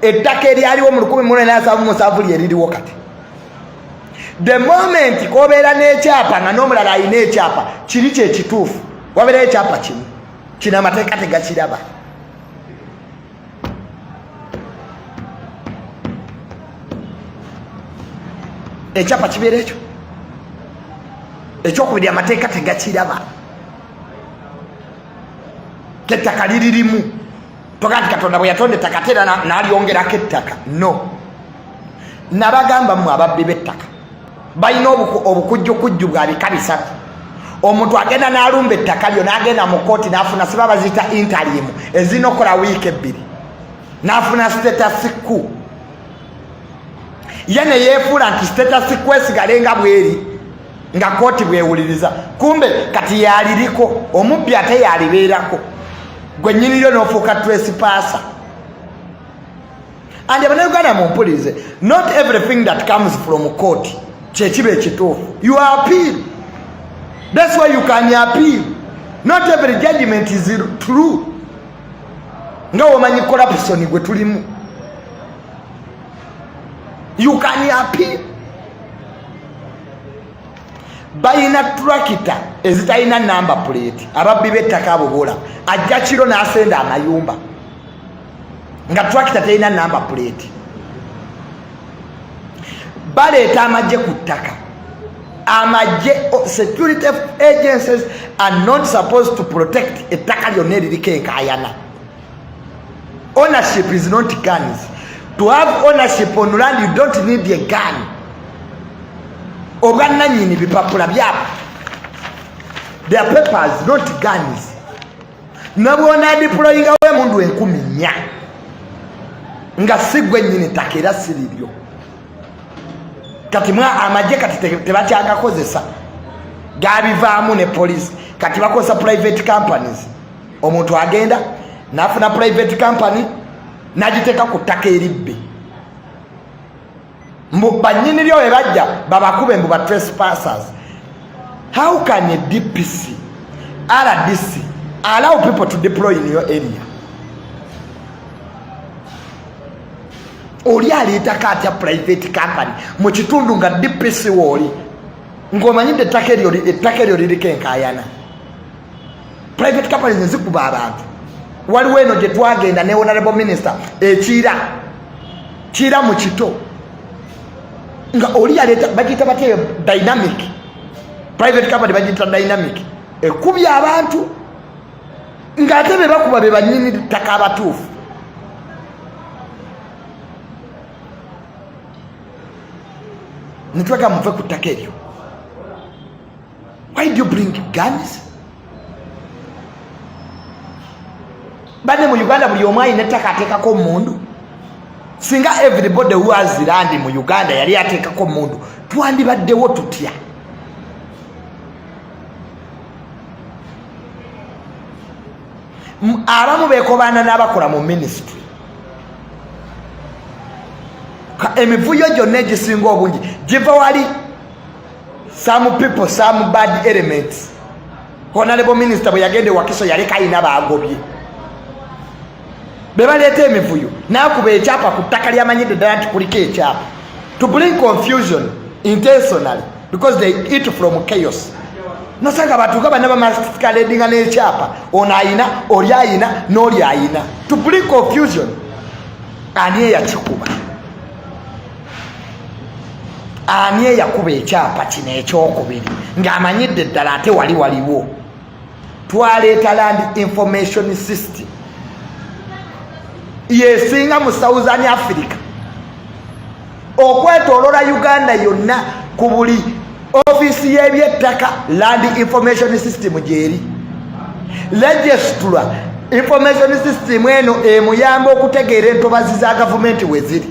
Ettaka eryaliwo mu 1977 lyeririwo kati. The moment kobeera n'ekyapa nga n'omulala alina ekyapa kiri kyekituufu, wabeera ekyapa kimu kino amateeka tegakiraba. Ekyapa kibeera ekyo. ekyokubiri amateeka tegakiraba ettaka liririmu toga nti Katonda bwe yatonda ettaka tera n'alyongerako ettaka no nabagamba mu ababbi b'ettaka balina obukujjukujju bwa bika bisatu omuntu agenda n'alumba ettaka lyo n'agenda mu kooti n'afuna siba baziyita intalimu ezirina okukola wiiki ebbiri n'afuna status quo ye ne yeefuula nti status quo esigale nga bweri nga kooti bwewuliriza kumbe kati yaliriko omubbi ate yalibeerako gwe nnyini lyo n'ofuuka tresipasa. And Uganda mumpulirize, not everything that comes from court kyekiba ekituufu. You appeal. That's why you can appeal. Not every judgment is true. Nga omanyi corruption gwe tulimu. You can appeal. Bayina tractor ezitalina number plate ababbi b'ettaka abo bola ajja kiro n'asenda amayumba nga tractor talina number plate baleeta amagye ku ttaka. Amagye security agencies are not supposed to protect ettaka lyonna eririko enkaayana. Ownership is not guns. To have ownership on land you don't need a gun. Obwannannyini bipapula byabo. Their papers, not guns. Nabwona deployinga we mundu 10,000 nga sigwe nnyini ttaka era siriryo. Kati mwa amagye kati tebakyagakozesa gabivaamu ne police kati bakozesa private companies. Omuntu agenda n'afuna private company n'agiteeka ku ttaka eribbe. Banyini lyo we bajja babakube mbu ba trespassers. How can a DPC, RDC allow people to deploy in your area? Oli aliitaka atya private company mu kitundu nga DPC woli ng'omanyidde ettaka eryo liriko enkaayana. Private companies nezikuba abantu. Waliwo eno gye twagenda ne honorable minister kira mu kito nga oli yaleeta bagiyita batya dynamic. Private company bagiyita dynamic ekubya abantu ng'ate be bakuba be bannyini ttaka abatuufu. Nitweka muve ku ttaka eryo. Why do you bring guns? Bane mu Uganda buli omu alina ettaka ateekako omundu. Singa everybody who has land mu Uganda yali ateekako omundu twandibaddewo tutya. Abamu beekobaana n'abakola mu ministry. Emivuyo gyonna egisinga obungi giva wali some people, some bad elements. Honorable minister bwe yagende Wakiso yaleka alina baagobye. Bebaleeta emivuyo n'akuba ekyapa ku ttaka lyamanyidde ddala nti kuliko ekyapa to bring confusion intentionally because they eat from chaos. Nosanga batuuka banna bamaskaledinga n'ekyapa ono ayina oli ayina n'oli ayina to bring confusion. Ani eyakikuba? Ani eyakuba ekyapa kino ekyokubiri ng'amanyidde ddala ate wali waliwo? Twaleeta land information system yesinga mu Southern Africa okwetoolola Uganda yonna ku buli ofisi y'ebyettaka land information system gyeri. Legistra information system eno emuyamba okutegeera entobazi za gavumenti we ziri.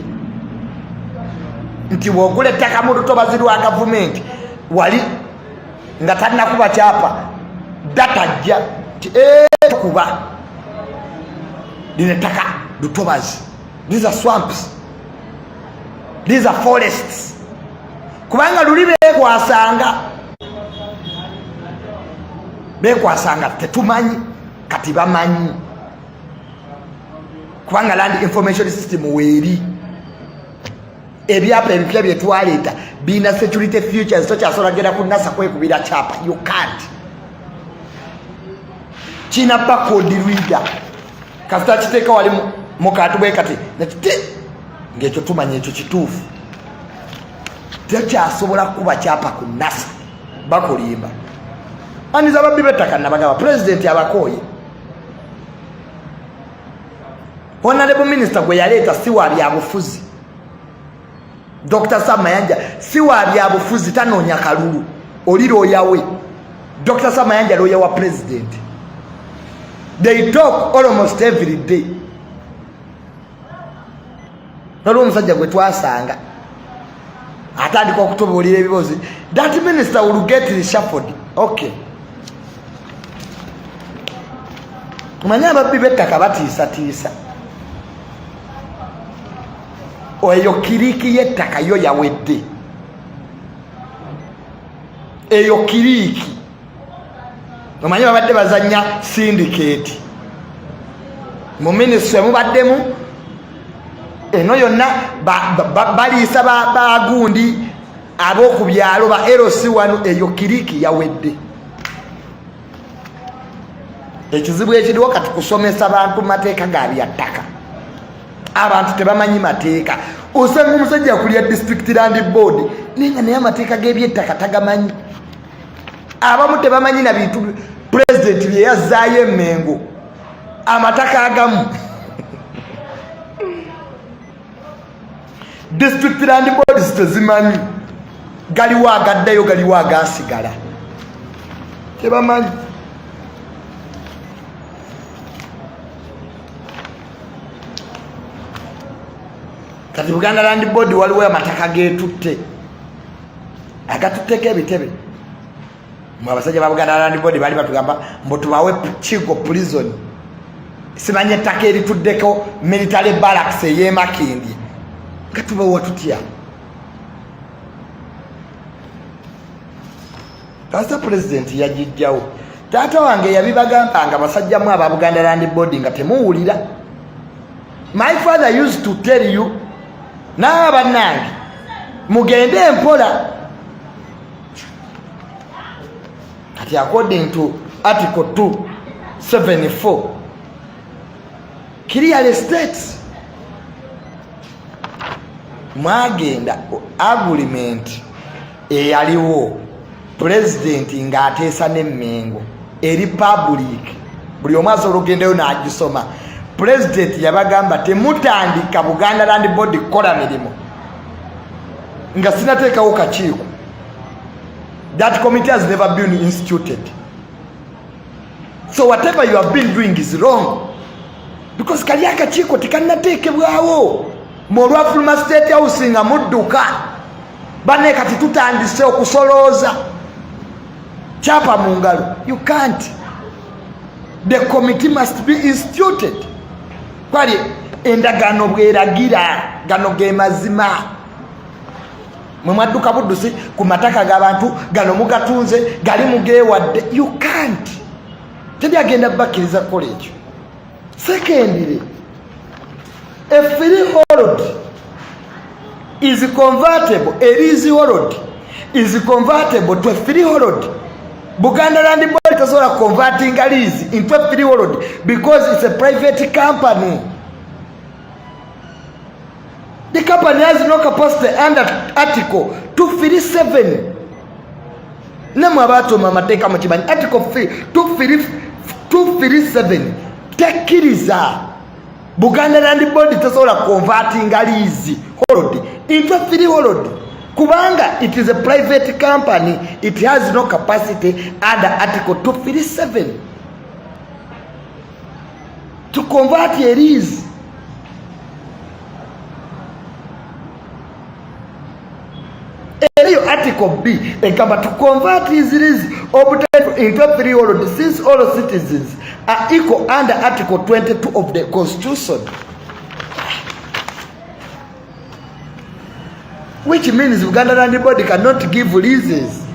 Nti bw'ogula ettaka mu lutobazi lwa gavumenti wali nga talinakuba kyapa datajja nti tukuba lino ettaka lutobazi. These are swamps. These are forests. Kubanga luli bekwasanga tetumanyi kati bamanyi. Kubanga land information system weeri. Ebyapa ebipya bye twaleeta bina security features tokyasobola genda ku NASA kwekubira kyapa. You can't. Kina barcode reader. Kasita kiteeka wali mu kantu bwe kati nakite ng'ekyo tumanya ekyo kituufu. Tekyasobola kuba kyapa ku NASA bakulimba aniza babbi bettaka nabagaba president abakoye honorable minister gwe yaleeta si wa byabufuzi Dr. Sam Mayanja si wa byabufuzi tanoonya kalulu oli looya we Dr. Sam Mayanja looya wa president. They talk almost every day. Nolwo omusajja gwe twasanga atandika okutubuulira ebibuuzi that minister will get reshuffled. Okay, manya ababbi b'ettaka batiisatiisa eyo kiriiki y'ettaka yo yawedde eyo kiriiki omanye babadde bazanya syndicate mu ministry mubaddemu eno yonna baliisa bagundi ab'oku byalo ba LC wano eyo kiriiki yawedde. Ekizibu ekiriwo kati kusomesa bantu mateeka ga byattaka abantu tebamanyi mateeka osanga omusajja akulira district land board ninga naye amateeka g'ebyettaka tagamanyi abamu tebamanyi na bintu president bye yazzaayo emmengo amataka agamu district land boards tezimanyi galiwo agaddayo galiwo agasigala tebamanyi. Kati Buganda Land Board waliwo amataka getutte agatutteko ebitebe mu abasajja ba Buganda Land Board bali batugamba mbu tubawe Kigo prison simanye ettaka erituddeko military barracks ey'Emakindi nga tubawa tutya. Kasa president yagijjawo taata wange yabibagambanga basajjamu aba Buganda Land Board nga temuwulira. My father used to tell you na bannange mugende empola kati according to article 274 clearly states mwagenda agreement eyaliwo president ng'ateesa n'emmengo eri public buli omu asobola ogendeyo n'agisoma. President yabagamba temutandika Buganda Land Board kola mirimu nga sinateekawo kakiiko. That committee has never been instituted. So whatever you have been doing is wrong because kali akakiiko tekannateekebwawo mwolwa Fulma State House nga mudduka banne kati tutandise okusolooza kyapa mu ngalo. You can't. The committee must be instituted. Kwali endagano bweragira gano ge mazima mwe mwadduka buddusi ku mataka g'abantu gano mugatunze gali mugeewadde. You can't. Tebyagenda bakkiriza kukola ekyo. Secondly, a freehold is convertible. A leasehold is convertible to a freehold. Buganda Land Board is also converting a lease into a freehold because it's a private company. The company has no capacity under Article 237. Nemu abato mamateka mchibanyi Article 237 tekiriza Buganda Land Board is also converting a lease hold into a freehold. Kubanga it is a private company, it has no capacity under Article 237 to convert a lease. Article B, to convert his lease into a freehold since all citizens are equal under Article 22 of the Constitution. Which means Buganda Land Board cannot give leases.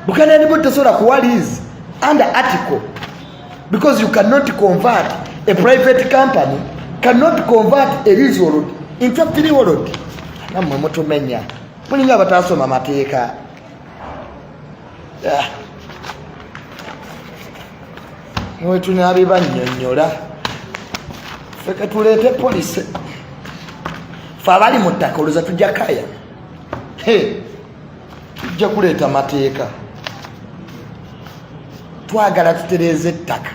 Buganda Land Board does not acquire lease under article because you cannot convert a private company, cannot convert a leasehold into a freehold. Namwe mutumenya mulinga batasoma mateeka. Mwe tunabiba nnyonnyola feka tuleete police fa bali mu ttaka olowooza tujja kaya tujja kuleeta mateeka. twagala tutereze ettaka.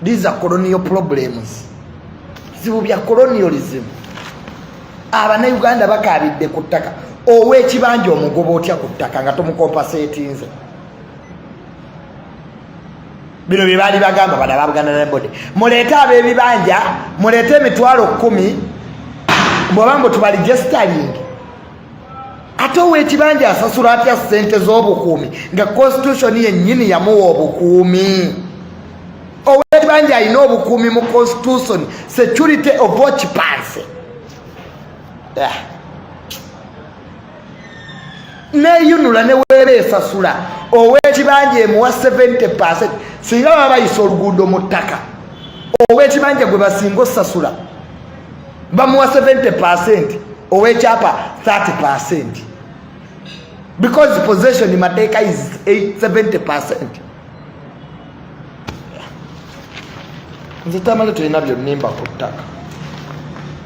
These are colonial problems. Zibu bya colonialism. Abannayuganda bakabidde ku ttaka. Ow'ekibanja omugoba otya ku ttaka nga tomukompasetinze. Bino bye baali bagamba bana ba Buganda Land Board. Muleete ab'ebibanja, muleete emitwalo 10 mbwabambo tubali gesturing. Ate ow'ekibanja asasula atya ssente z'obukuumi nga constitution yennyini yamuwa obukuumi. Ow'ekibanja alina obukuumi mu constitution, security of occupancy. Neyunula ne weeba esasula ow'ekibanja emuwa 70%. Singa baba bayisa oluguudo mu ttaka, ow'ekibanja gwe basinga osasula bamuwa 70%, ow'ekyapa 30%. Because possession in Mateka is 70%. Nze Tamale tulina byonnimba ku ttaka.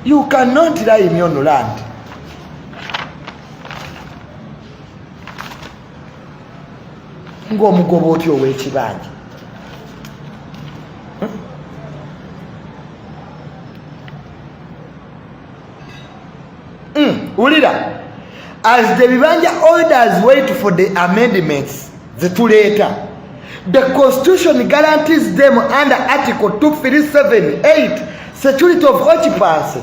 You cannot lie in your land. Ng'omugoba otyo ow'ekibanja. Ulira. As the Bibanja orders wait for the amendments, the Constitution guarantees them under Article 237(8) security of occupancy.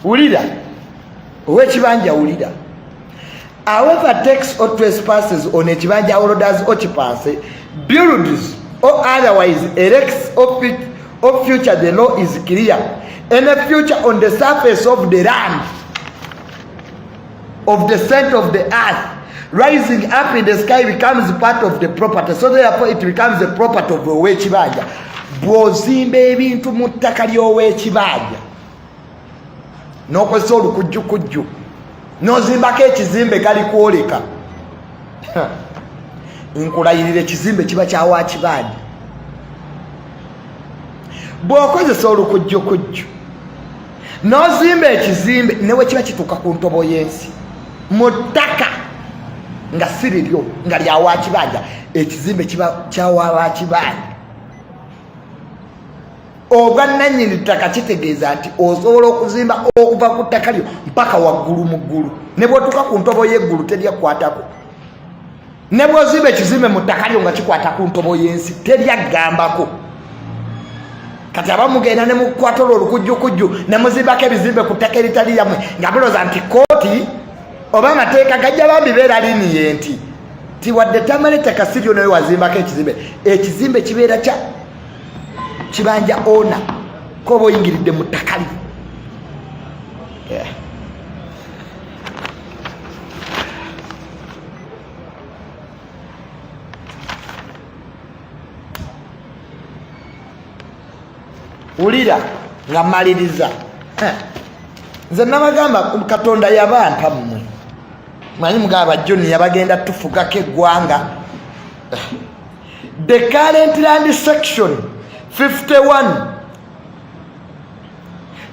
Ulira. Ow'ekibanja ulira. However, takes or trespasses on a Chibanja orders occupancy, builds or otherwise erects or future, the law is clear. Any future on the surface of the land, of the center of the earth, rising up in the sky becomes part of the property. So therefore it becomes the property of ow'ekibanja. Bw'ozimba ebintu mu ttaka ly'ow'ekibanja n'okozesa olukujjukujju nozimbako ekizimbe kali kwoleka, nkulayirira ekizimbe kiba kyawa kibanja. Bw'okozesa olukujjukujju nozimba ekizimbe newe kiba kituuka ku ntobo y'ensi mu ttaka nga si liryo nga lyawa kibanja, ekizimbe kiba kyawa kibanja. Obwannannyini ttaka kitegeeza nti osobola okuzimba okuva ku ttaka lyo mpaka waggulu mu ggulu, ne bw'otuuka ku ntobo y'eggulu teryakwatako. Ne bw'ozimba ekizimbe mu ttaka lyo nga kikwata ku ntobo y'ensi teryaggambako. Kati abamugenda ne mukwata olukujjukujju ne muzimbako ebizimbe ku ttaka eritali lyammwe nga mulooza nti kooti oba amateeka gajja bambi beera liniyenti ti wadde Tamale ttaka si lyo naye wazimbako ekizimbe kibeera kya kibanja ona koba oyingiridde mu ttaka lyo. Ulira nga maliriza. Nze nabagamba Katonda yabampa mmwe. Manyi mugaba John yabagenda tufugako eggwanga. The current land section 51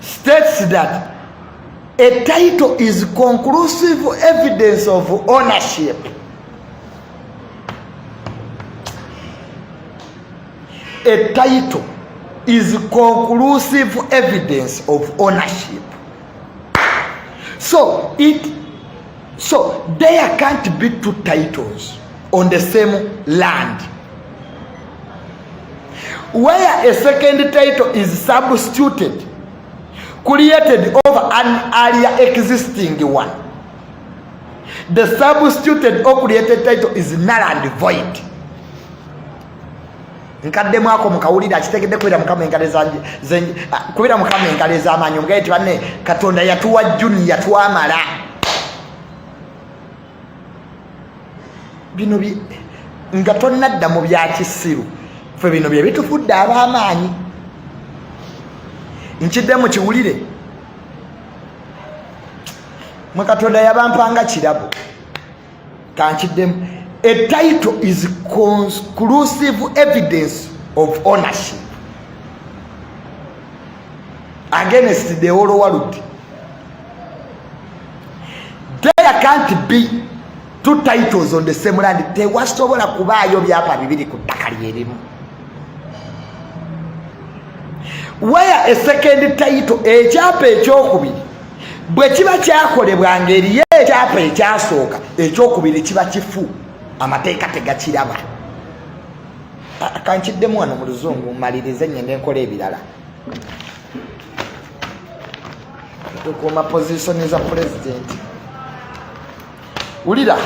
states that a title is conclusive evidence of ownership. A title is conclusive evidence of ownership. So there can't be two titles on the same land. Where a second title is substituted, created over an earlier existing one, the substituted or created title is null and void. Nkadde mwako mukawulira kitegedde kwera mukama engaleza kubira mukama engaleza amanyo ngaiti banne Katonda yatuwa juni yatwamala. Bino nga tonnadda mu bya kisiru. Fe bino bye bitufudde ab'amaanyi. Nkidde mu kiwulire. Mwe Katonda yabampanga kirabo. Kankiddemu. A title is conclusive evidence of ownership. against the whole world. There can't be two titles on the same land. Tewasobola kubaayo byapa bibiri ku ttaka lyerimu. Where a second title ekyapa ekyokubiri bwe kiba kyakolebwa ngeri ekyapa ekyasooka ekyokubiri kiba kifu amateeka tegakiraba. Kankiddemu wano mu Luzungu mmalirize nnyende enkola ebirala. Tukuuma pozisoni za pulezidenti. Ulira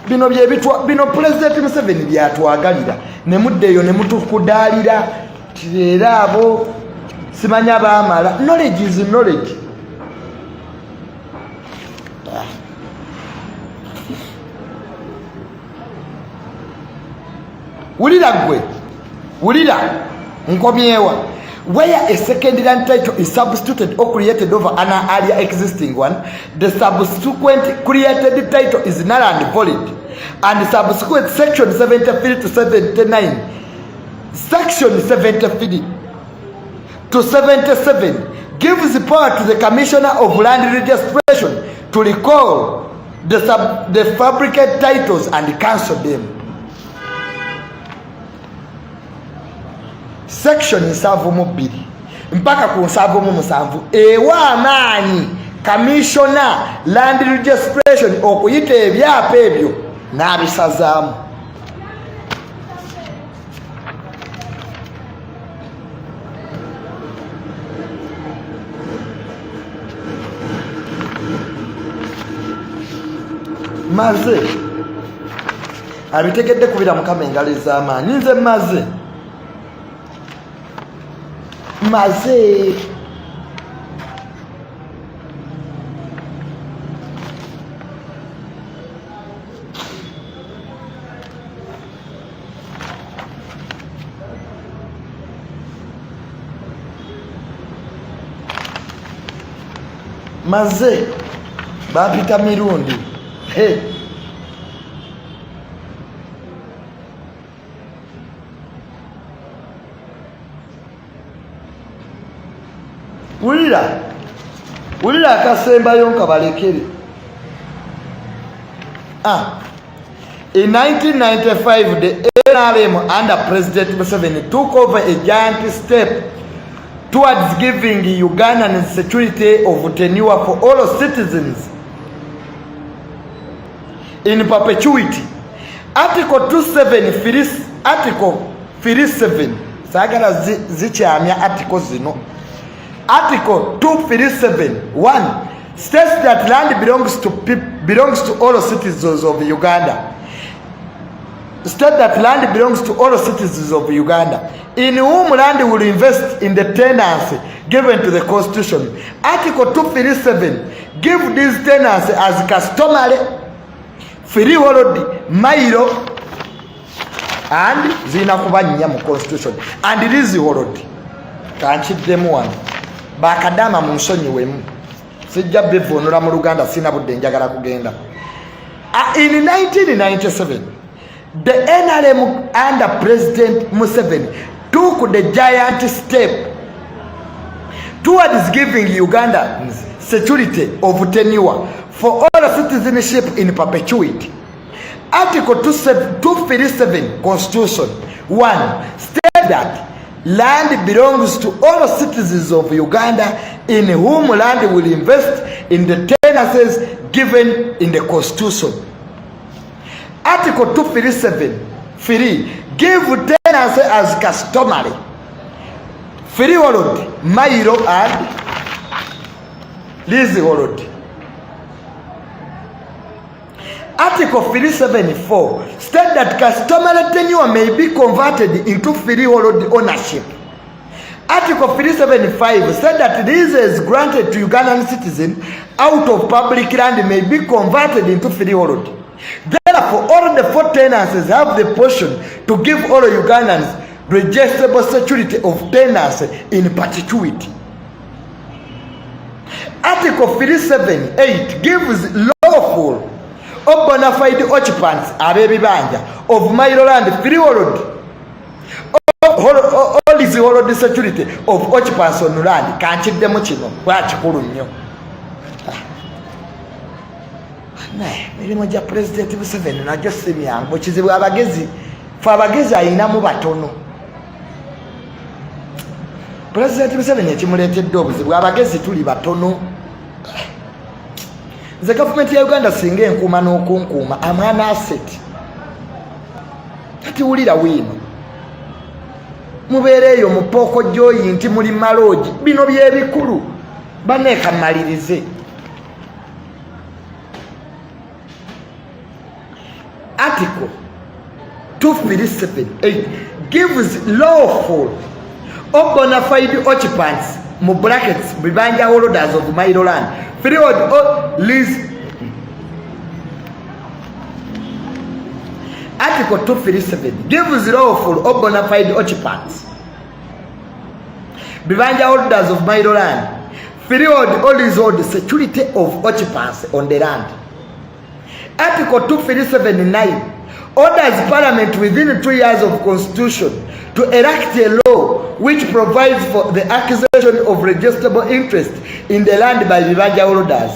bino President Museveni byatwagalira ne muddeeyo ne mutukudaalira tireera abo simanya baamala. Knowledge is knowledge. Ulira gwe ulira nkomyewa. Where a second land title is substituted or created over an earlier existing one, the subsequent created title is null and void. And subsequent section 73 to 79, section 73 to 77 gives the power to the Commissioner of Land Registration to recall the fabricated titles and cancel them. Section nsavu mu bbiri mpaka ku nsavu mu musanvu ewa amaanyi Commissioner Land Registration okuyita ebyapa ebyo n'abisazaamu. Maze abitegedde kubira Mukama engalo ez'amaanyi. Nze maze maze bapita mirundi. Hey. Ulira akasembayo nkabalekere. In 1995, the NRM under President Museveni took over a giant step towards giving Ugandan security of tenure for all citizens in perpetuity. Article 27 Article 37 sagala zikyamya article zino. Article 237(1) states that land belongs to all citizens of Uganda. State that land belongs to all citizens of Uganda, in whom land will invest in the tenancy given to the Constitution. Article 237 give these tenancy as customary, freehold, mairo, and zina kuba nnya mu Constitution, and leasehold. Kankiddemu wano bakadama mu nsonyiwemu sijja bivunula mu Luganda sina budde njagala kugenda. In 1997 the NRM under President Museveni took the giant step towards giving Ugandans security of tenure for all citizenship in perpetuity. Article 237 Constitution 1 states that land belongs to all citizens of Uganda in whom land will invest in the tenancies given in the Constitution. Article 237 give tenancy as customary, freehold, mairo, and leasehold. Article 374 states that customary tenure may be converted into freehold ownership. Article 375 said that leases granted to Ugandan citizens out of public land may be converted into freehold. Therefore, all the four tenancies have the portion to give all Ugandans registrable security of tenancy in perpetuity. Article 378 gives lawful or bona fide occupants ab'ebibanja of mairo land freehold or leasehold hold the security of occupants on land. Kanchiddemu kino bwakikulu nnyo. Mirimu gya President Museveni nagyo si myangu. Kizibu abagezi fe abagezi ayinamu batono. President Museveni ekimuleetedde obuzibu abagezi tuli batono. Nze gavumenti ya Uganda singa enkuuma n'okunkuuma amwana asset. Kati wulira wiino. Mubeereeyo mu pooko joyi nti muli maloogi. Bino by'ebikulu. Baneeka mmalirize. Article 237 gives lawful or bona fide occupants mu brackets bibanja holders of Mailo land period or lease. Article 237 gives lawful or bona fide occupants bibanja holders of Mailo land period or leasehold security of occupants on the land. Article 237(9) orders Parliament within 2 years of Constitution to enact a law which provides for the acquisition of registrable interest in the land by Vibanja holders.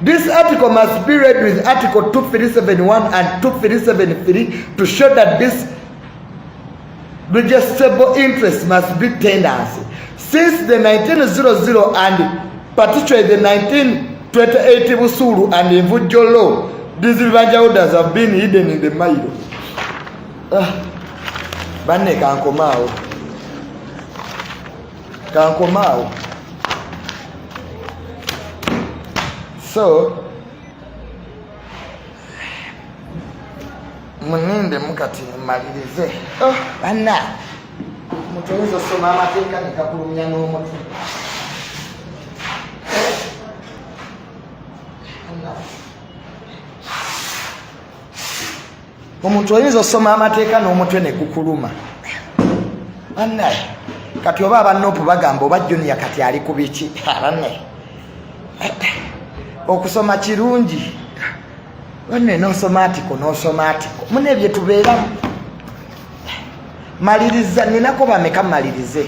This article must be read with Article 237(1) and 237(3) to show that this registrable interest must be tenancy. Since the 1900 and particularly the 1928 Busuru and Imvujjo law, these Vibanja holders have been hidden in the Mailo. Bane kankomao. Kankomao. So, muninde mukati malirize. Bana. Mutuweza soma amateeka nikakulumya n'omutwe. Omuntu oyinza osoma amateeka n'omutwe ne gukuluma. Bannaye kati oba abannopu bagamba oba Junior kati ali ku biki. Bannaye okusoma kirungi. Bannaye n'osoma atiko n'osoma atiko. Mune bye tubeeramu. Maliriza ninako bameka malirize.